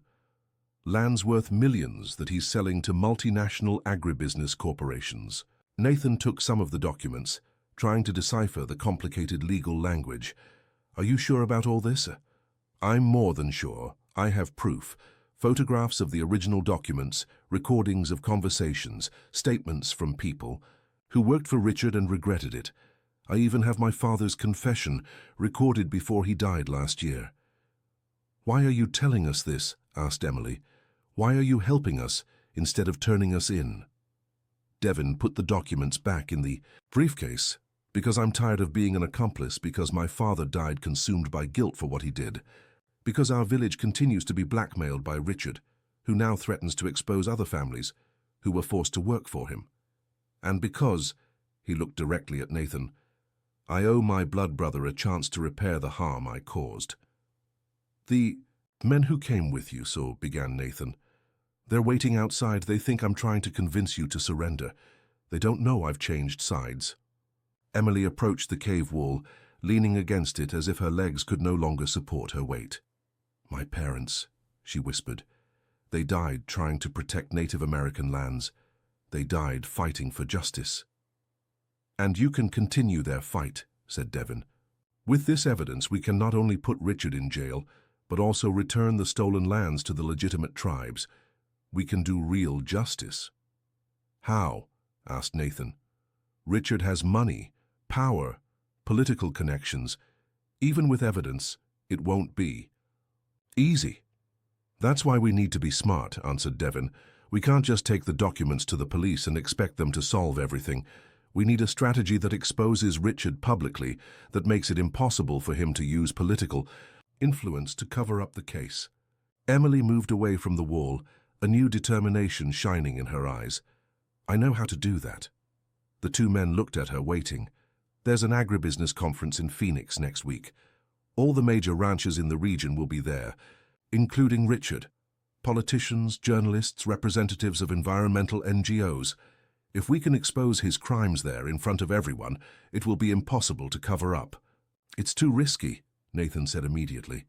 Lands worth millions that he's selling to multinational agribusiness corporations. Nathan took some of the documents, trying to decipher the complicated legal language. Are you sure about all this? I'm more than sure. I have proof. Photographs of the original documents, recordings of conversations, statements from people who worked for Richard and regretted it. I even have my father's confession, recorded before he died last year. Why are you telling us this? Asked Emily. Why are you helping us instead of turning us in? Devon put the documents back in the briefcase. Because I'm tired of being an accomplice, because my father died consumed by guilt for what he did, because our village continues to be blackmailed by Richard, who now threatens to expose other families who were forced to work for him. And because, he looked directly at Nathan, I owe my blood brother a chance to repair the harm I caused. The men who came with you, so began Nathan. They're waiting outside. They think I'm trying to convince you to surrender. They don't know I've changed sides. Emily approached the cave wall, leaning against it as if her legs could no longer support her weight. My parents, she whispered. They died trying to protect Native American lands. They died fighting for justice. And you can continue their fight, said Devon. With this evidence, we can not only put Richard in jail, but also return the stolen lands to the legitimate tribes. We can do real justice. How? Asked Nathan. Richard has money, power, political connections. Even with evidence, it won't be easy. That's why we need to be smart, answered Devon. We can't just take the documents to the police and expect them to solve everything. We need a strategy that exposes Richard publicly, that makes it impossible for him to use political influence to cover up the case. Emily moved away from the wall, a new determination shining in her eyes. I know how to do that. The two men looked at her, waiting. There's an agribusiness conference in Phoenix next week. All the major ranchers in the region will be there, including Richard. Politicians, journalists, representatives of environmental NGOs. If we can expose his crimes there in front of everyone, it will be impossible to cover up. It's too risky, Nathan said immediately.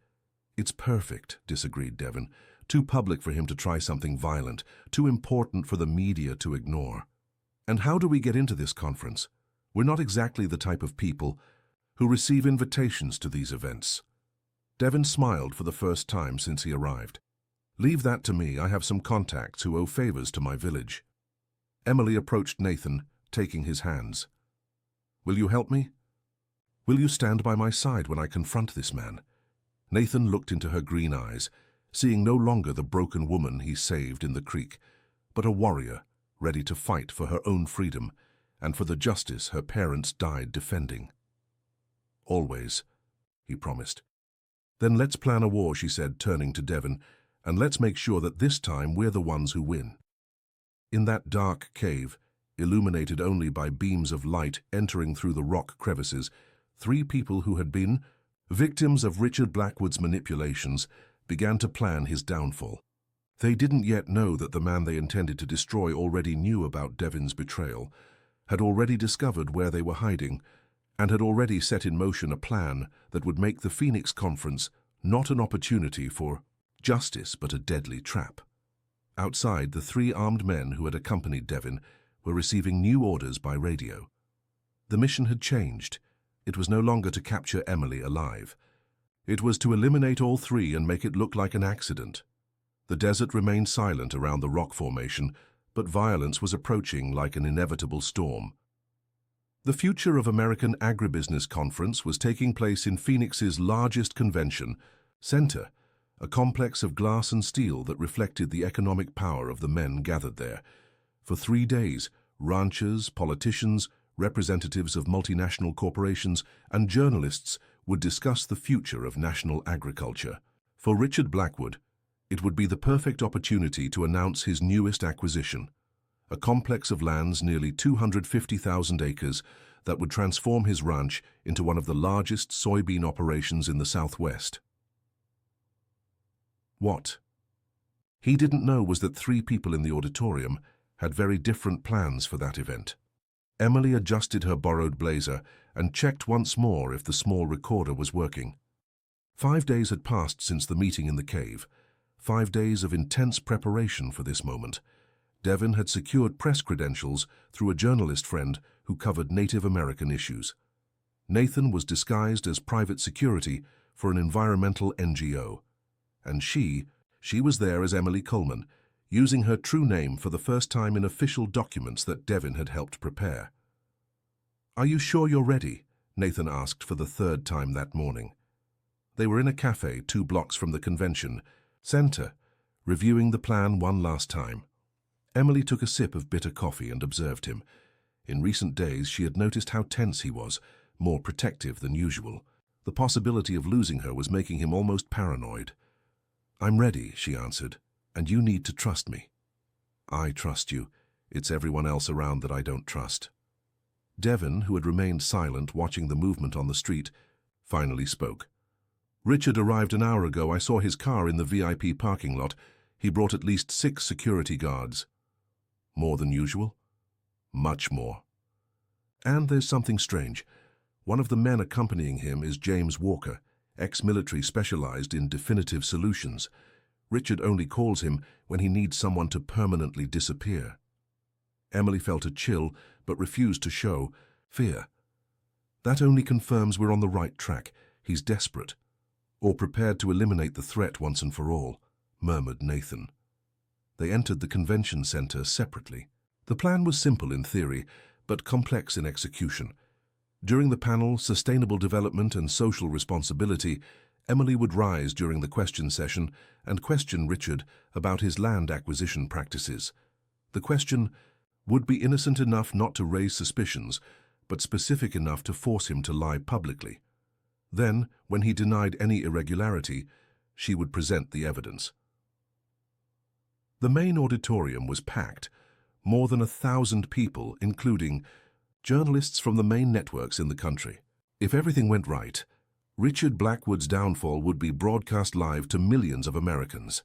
It's perfect, disagreed Devon. Too public for him to try something violent, too important for the media to ignore. And how do we get into this conference? We're not exactly the type of people who receive invitations to these events. Devon smiled for the first time since he arrived. Leave that to me. I have some contacts who owe favors to my village. Emily approached Nathan, taking his hands. Will you help me? Will you stand by my side when I confront this man? Nathan looked into her green eyes, seeing no longer the broken woman he saved in the creek, but a warrior ready to fight for her own freedom and for the justice her parents died defending. Always, he promised. Then let's plan a war, she said, turning to Devon, and let's make sure that this time we're the ones who win. In that dark cave, illuminated only by beams of light entering through the rock crevices, three people who had been victims of Richard Blackwood's manipulations began to plan his downfall. They didn't yet know that the man they intended to destroy already knew about Devon's betrayal, had already discovered where they were hiding, and had already set in motion a plan that would make the Phoenix Conference not an opportunity for justice but a deadly trap. Outside, the three armed men who had accompanied Devon were receiving new orders by radio. The mission had changed. It was no longer to capture Emily alive. It was to eliminate all three and make it look like an accident. The desert remained silent around the rock formation, but violence was approaching like an inevitable storm. The Future of American Agribusiness Conference was taking place in Phoenix's largest convention center, a complex of glass and steel that reflected the economic power of the men gathered there. For 3 days, ranchers, politicians, representatives of multinational corporations, and journalists would discuss the future of national agriculture. For Richard Blackwood, it would be the perfect opportunity to announce his newest acquisition, a complex of lands nearly 250,000 acres that would transform his ranch into one of the largest soybean operations in the Southwest. What he didn't know was that 3 people in the auditorium had very different plans for that event. Emily adjusted her borrowed blazer and checked once more if the small recorder was working. 5 days had passed since the meeting in the cave, 5 days of intense preparation for this moment. Devon had secured press credentials through a journalist friend who covered Native American issues. Nathan was disguised as private security for an environmental NGO. And she was there as Emily Coleman, using her true name for the first time in official documents that Devon had helped prepare. "Are you sure you're ready?" Nathan asked for the 3rd time that morning. They were in a cafe 2 blocks from the convention center, reviewing the plan one last time. Emily took a sip of bitter coffee and observed him. In recent days, she had noticed how tense he was, more protective than usual. The possibility of losing her was making him almost paranoid. "I'm ready," she answered, "and you need to trust me." "I trust you. It's everyone else around that I don't trust." Devon, who had remained silent watching the movement on the street, finally spoke. "Richard arrived an hour ago. I saw his car in the VIP parking lot. He brought at least 6 security guards." "More than usual?" "Much more. And there's something strange. One of the men accompanying him is James Walker, ex-military specialized in definitive solutions. Richard only calls him when he needs someone to permanently disappear." Emily felt a chill, but refused to show fear. "That only confirms we're on the right track. He's desperate, or prepared to eliminate the threat once and for all," murmured Nathan. They entered the convention center separately. The plan was simple in theory, but complex in execution. During the panel, Sustainable Development and Social Responsibility, Emily would rise during the question session and question Richard about his land acquisition practices. The question, would be innocent enough not to raise suspicions, but specific enough to force him to lie publicly. Then, when he denied any irregularity, she would present the evidence. The main auditorium was packed, more than 1,000 people, including journalists from the main networks in the country. If everything went right, Richard Blackwood's downfall would be broadcast live to millions of Americans.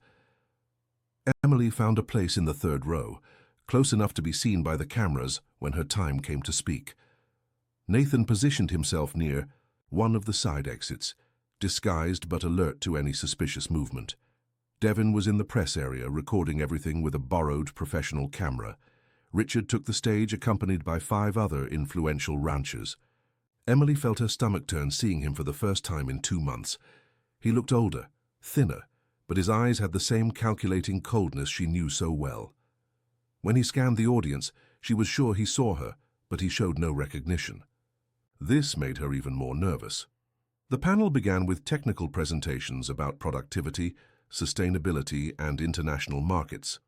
Emily found a place in the third row, close enough to be seen by the cameras when her time came to speak. Nathan positioned himself near one of the side exits, disguised but alert to any suspicious movement. Devin was in the press area, recording everything with a borrowed professional camera. Richard took the stage, accompanied by 5 other influential ranchers. Emily felt her stomach turn seeing him for the first time in 2 months. He looked older, thinner, but his eyes had the same calculating coldness she knew so well. When he scanned the audience, she was sure he saw her, but he showed no recognition. This made her even more nervous. The panel began with technical presentations about productivity, sustainability, and international markets.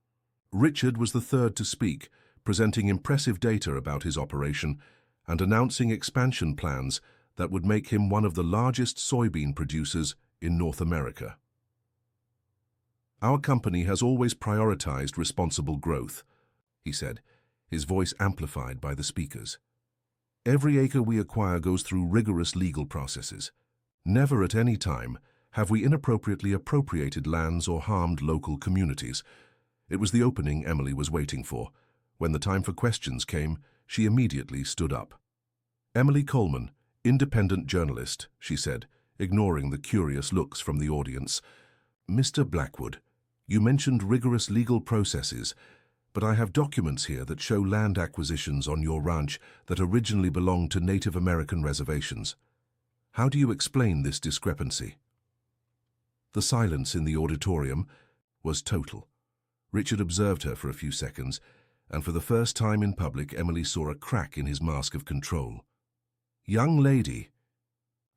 Richard was the third to speak, presenting impressive data about his operation and announcing expansion plans that would make him one of the largest soybean producers in North America. "Our company has always prioritized responsible growth," he said, his voice amplified by the speakers. "Every acre we acquire goes through rigorous legal processes. Never at any time have we inappropriately appropriated lands or harmed local communities." It was the opening Emily was waiting for. When the time for questions came, she immediately stood up. "Emily Coleman, independent journalist," she said, ignoring the curious looks from the audience. "Mr. Blackwood, you mentioned rigorous legal processes, but I have documents here that show land acquisitions on your ranch that originally belonged to Native American reservations. How do you explain this discrepancy?" The silence in the auditorium was total. Richard observed her for a few seconds, and for the first time in public, Emily saw a crack in his mask of control. "Young lady,"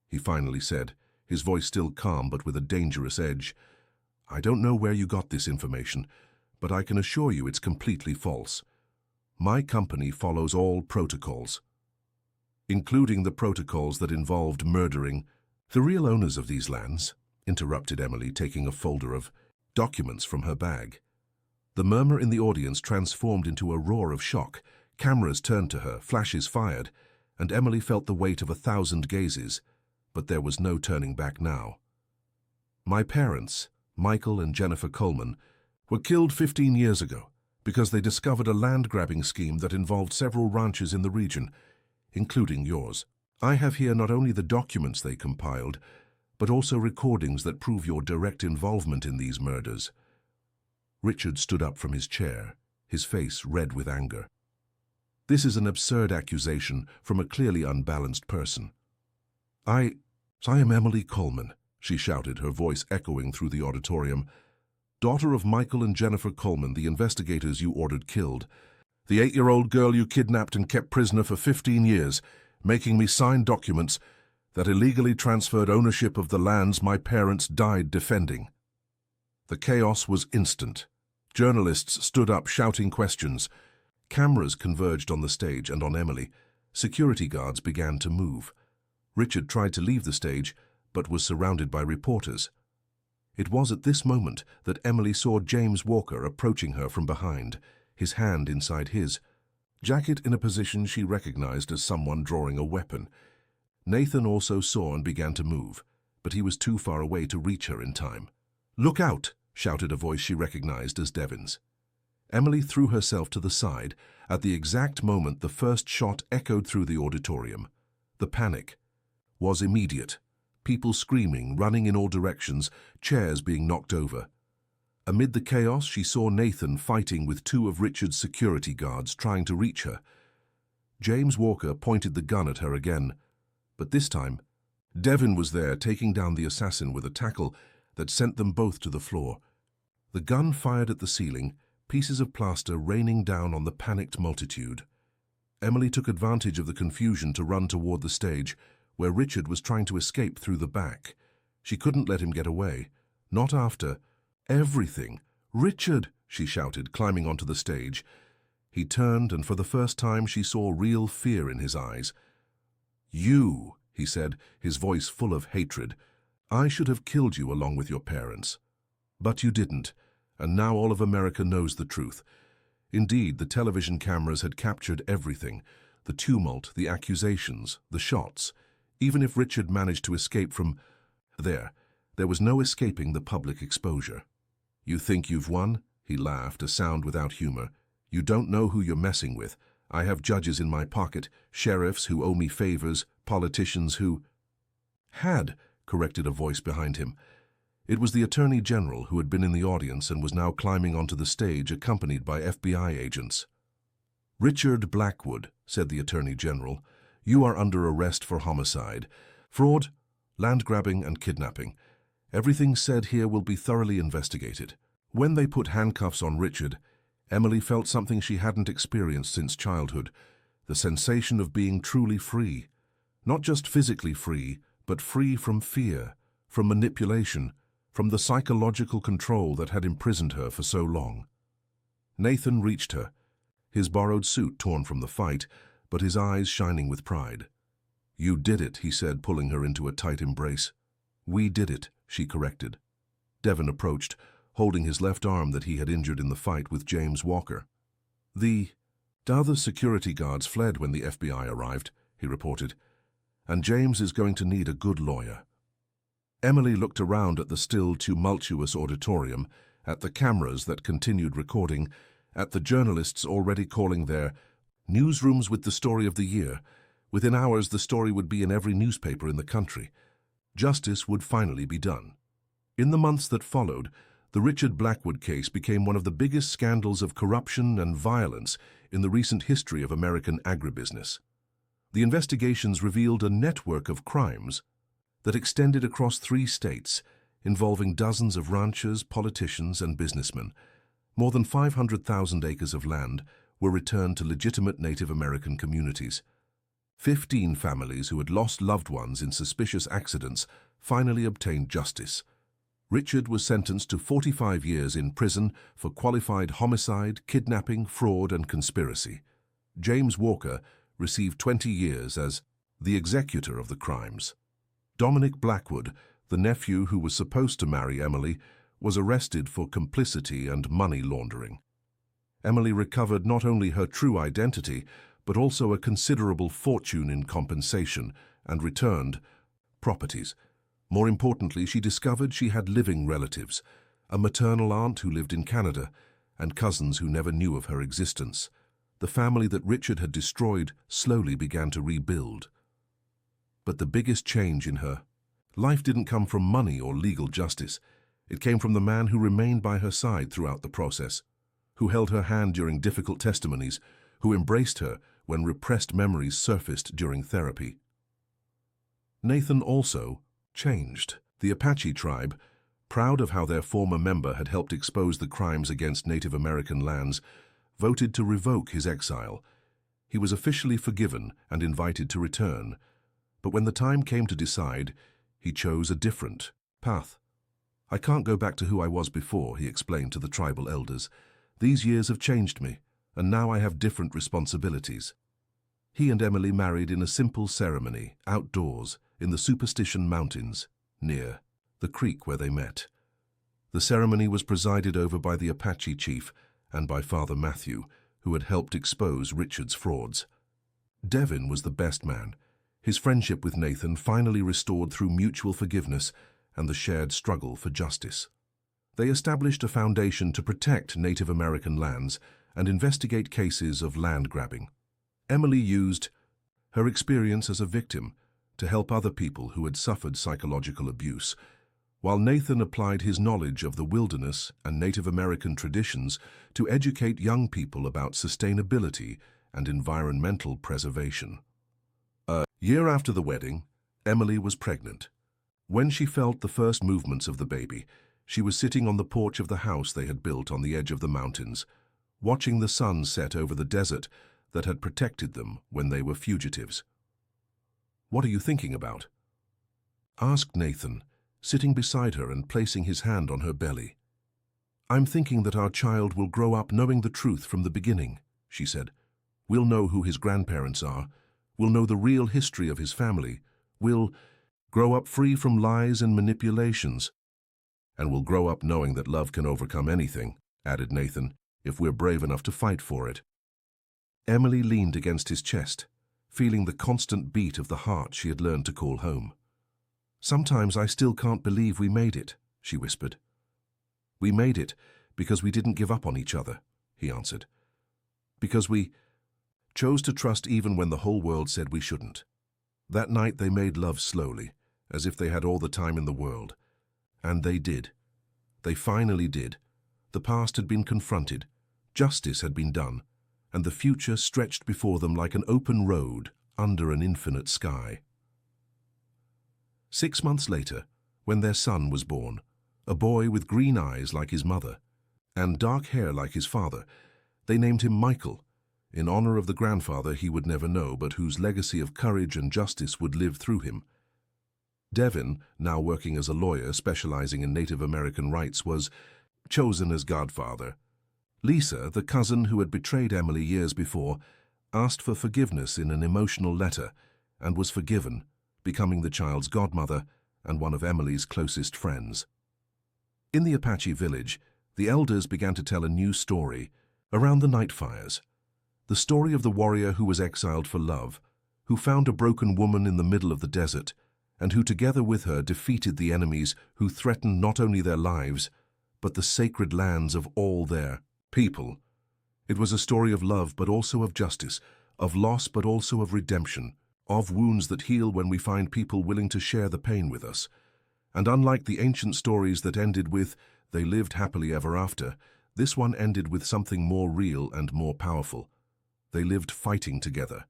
he finally said, his voice still calm but with a dangerous edge, "I don't know where you got this information, but I can assure you it's completely false. My company follows all protocols, including the protocols that involved murdering the real owners of these lands," interrupted Emily, taking a folder of documents from her bag. The murmur in the audience transformed into a roar of shock. Cameras turned to her, flashes fired, and Emily felt the weight of 1,000 gazes, but there was no turning back now. "My parents, Michael and Jennifer Coleman, were killed 15 years ago because they discovered a land-grabbing scheme that involved several ranches in the region, including yours. I have here not only the documents they compiled, but also recordings that prove your direct involvement in these murders." Richard stood up from his chair, his face red with anger. "This is an absurd accusation from a clearly unbalanced person." I am Emily Coleman," she shouted, her voice echoing through the auditorium. "Daughter of Michael and Jennifer Coleman, the investigators you ordered killed. The 8-year-old girl you kidnapped and kept prisoner for 15 years, making me sign documents that illegally transferred ownership of the lands my parents died defending." The chaos was instant. Journalists stood up shouting questions. Cameras converged on the stage and on Emily. Security guards began to move. Richard tried to leave the stage, but was surrounded by reporters. It was at this moment that Emily saw James Walker approaching her from behind, his hand inside his, jacket in a position she recognized as someone drawing a weapon. Nathan also saw and began to move, but he was too far away to reach her in time. "Look out!" shouted a voice she recognized as Devin's. Emily threw herself to the side. At the exact moment the first shot echoed through the auditorium. The panic was immediate. People screaming, running in all directions, chairs being knocked over. Amid the chaos, she saw Nathan fighting with 2 of Richard's security guards trying to reach her. James Walker pointed the gun at her again, but this time, Devin was there, taking down the assassin with a tackle that sent them both to the floor. The gun fired at the ceiling, pieces of plaster raining down on the panicked multitude. Emily took advantage of the confusion to run toward the stage, where Richard was trying to escape through the back. She couldn't let him get away. Not after everything. "Richard!" she shouted, climbing onto the stage. He turned, and for the first time she saw real fear in his eyes. "You," he said, his voice full of hatred, "I should have killed you along with your parents. But you didn't, and now all of America knows the truth." Indeed, the television cameras had captured everything: the tumult, the accusations, the shots. Even if Richard managed to escape from there was no escaping the public exposure. "You think you've won?" He laughed, a sound without humor. "You don't know who you're messing with. I have judges in my pocket, sheriffs who owe me favors, politicians who—" "Had," corrected a voice behind him. It was the Attorney General, who had been in the audience and was now climbing onto the stage accompanied by FBI agents. "Richard Blackwood," said the Attorney General, "you are under arrest for homicide, fraud, land grabbing, and kidnapping. Everything said here will be thoroughly investigated." When they put handcuffs on Richard, Emily felt something she hadn't experienced since childhood: the sensation of being truly free. Not just physically free, but free from fear, from manipulation, from the psychological control that had imprisoned her for so long. Nathan reached her, his borrowed suit torn from the fight, but his eyes shining with pride. "You did it," he said, pulling her into a tight embrace. "We did it," she corrected. Devon approached, holding his left arm that he had injured in the fight with James Walker. The other security guards fled when the FBI arrived," he reported, "and James is going to need a good lawyer." Emily looked around at the still tumultuous auditorium, at the cameras that continued recording, at the journalists already calling their newsrooms with the story of the year. Within hours, the story would be in every newspaper in the country. Justice would finally be done. In the months that followed, the Richard Blackwood case became one of the biggest scandals of corruption and violence in the recent history of American agribusiness. The investigations revealed a network of crimes that extended across 3 states, involving dozens of ranchers, politicians, and businessmen. More than 500,000 acres of land were returned to legitimate Native American communities. 15 families who had lost loved ones in suspicious accidents finally obtained justice. Richard was sentenced to 45 years in prison for qualified homicide, kidnapping, fraud, and conspiracy. James Walker received 20 years as the executor of the crimes. Dominic Blackwood, the nephew who was supposed to marry Emily, was arrested for complicity and money laundering. Emily recovered not only her true identity, but also a considerable fortune in compensation and returned properties. More importantly, she discovered she had living relatives, a maternal aunt who lived in Canada, and cousins who never knew of her existence. The family that Richard had destroyed slowly began to rebuild. But the biggest change in her life didn't come from money or legal justice. It came from the man who remained by her side throughout the process, who held her hand during difficult testimonies, who embraced her when repressed memories surfaced during therapy. Nathan also changed. The Apache tribe, proud of how their former member had helped expose the crimes against Native American lands, voted to revoke his exile. He was officially forgiven and invited to return. But when the time came to decide, he chose a different path. "I can't go back to who I was before," he explained to the tribal elders. "These years have changed me, and now I have different responsibilities." He and Emily married in a simple ceremony, outdoors, in the Superstition Mountains, near the creek where they met. The ceremony was presided over by the Apache chief and by Father Matthew, who had helped expose Richard's frauds. Devon was the best man, his friendship with Nathan finally restored through mutual forgiveness and the shared struggle for justice. They established a foundation to protect Native American lands and investigate cases of land grabbing. Emily used her experience as a victim to help other people who had suffered psychological abuse, while Nathan applied his knowledge of the wilderness and Native American traditions to educate young people about sustainability and environmental preservation. A year after the wedding, Emily was pregnant. When she felt the first movements of the baby, she was sitting on the porch of the house they had built on the edge of the mountains, watching the sun set over the desert that had protected them when they were fugitives. "What are you thinking about?" asked Nathan, sitting beside her and placing his hand on her belly. "I'm thinking that our child will grow up knowing the truth from the beginning," she said. "We'll know who his grandparents are. We'll know the real history of his family. We'll grow up free from lies and manipulations. And we'll grow up knowing that love can overcome anything," added Nathan, "if we're brave enough to fight for it." Emily leaned against his chest, feeling the constant beat of the heart she had learned to call home. "Sometimes I still can't believe we made it," she whispered. "We made it because we didn't give up on each other," he answered. "Because we chose to trust even when the whole world said we shouldn't." That night they made love slowly, as if they had all the time in the world. And they did. They finally did. The past had been confronted, justice had been done, and the future stretched before them like an open road under an infinite sky. 6 months later, when their son was born, a boy with green eyes like his mother and dark hair like his father, they named him Michael, in honor of the grandfather he would never know but whose legacy of courage and justice would live through him. Devin, now working as a lawyer specializing in Native American rights, was chosen as godfather. Lisa, the cousin who had betrayed Emily years before, asked for forgiveness in an emotional letter and was forgiven, becoming the child's godmother and one of Emily's closest friends. In the Apache village, the elders began to tell a new story around the night fires. The story of the warrior who was exiled for love, who found a broken woman in the middle of the desert, and who together with her defeated the enemies who threatened not only their lives, but the sacred lands of all their people. It was a story of love but also of justice, of loss but also of redemption, of wounds that heal when we find people willing to share the pain with us. And unlike the ancient stories that ended with, "they lived happily ever after," this one ended with something more real and more powerful. They lived fighting together,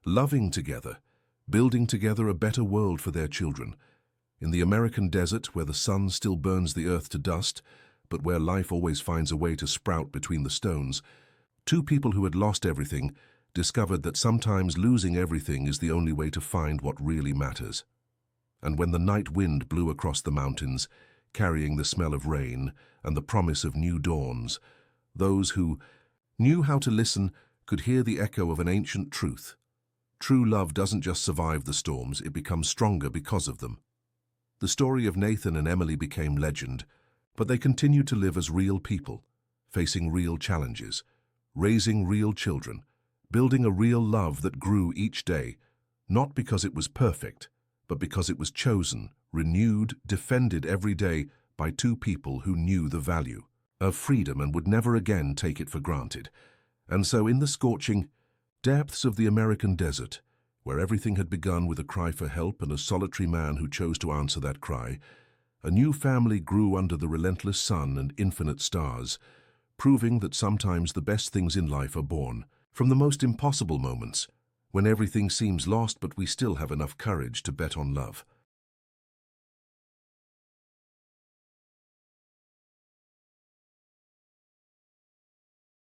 loving together, building together a better world for their children. In the American desert, where the sun still burns the earth to dust, but where life always finds a way to sprout between the stones, two people who had lost everything discovered that sometimes losing everything is the only way to find what really matters. And when the night wind blew across the mountains, carrying the smell of rain and the promise of new dawns, those who knew how to listen could hear the echo of an ancient truth. True love doesn't just survive the storms, it becomes stronger because of them. The story of Nathan and Emily became legend, but they continued to live as real people, facing real challenges, raising real children, building a real love that grew each day, not because it was perfect, but because it was chosen, renewed, defended every day by two people who knew the value of freedom and would never again take it for granted. And so in the scorching depths of the American desert, where everything had begun with a cry for help and a solitary man who chose to answer that cry, a new family grew under the relentless sun and infinite stars, proving that sometimes the best things in life are born from the most impossible moments, when everything seems lost but we still have enough courage to bet on love.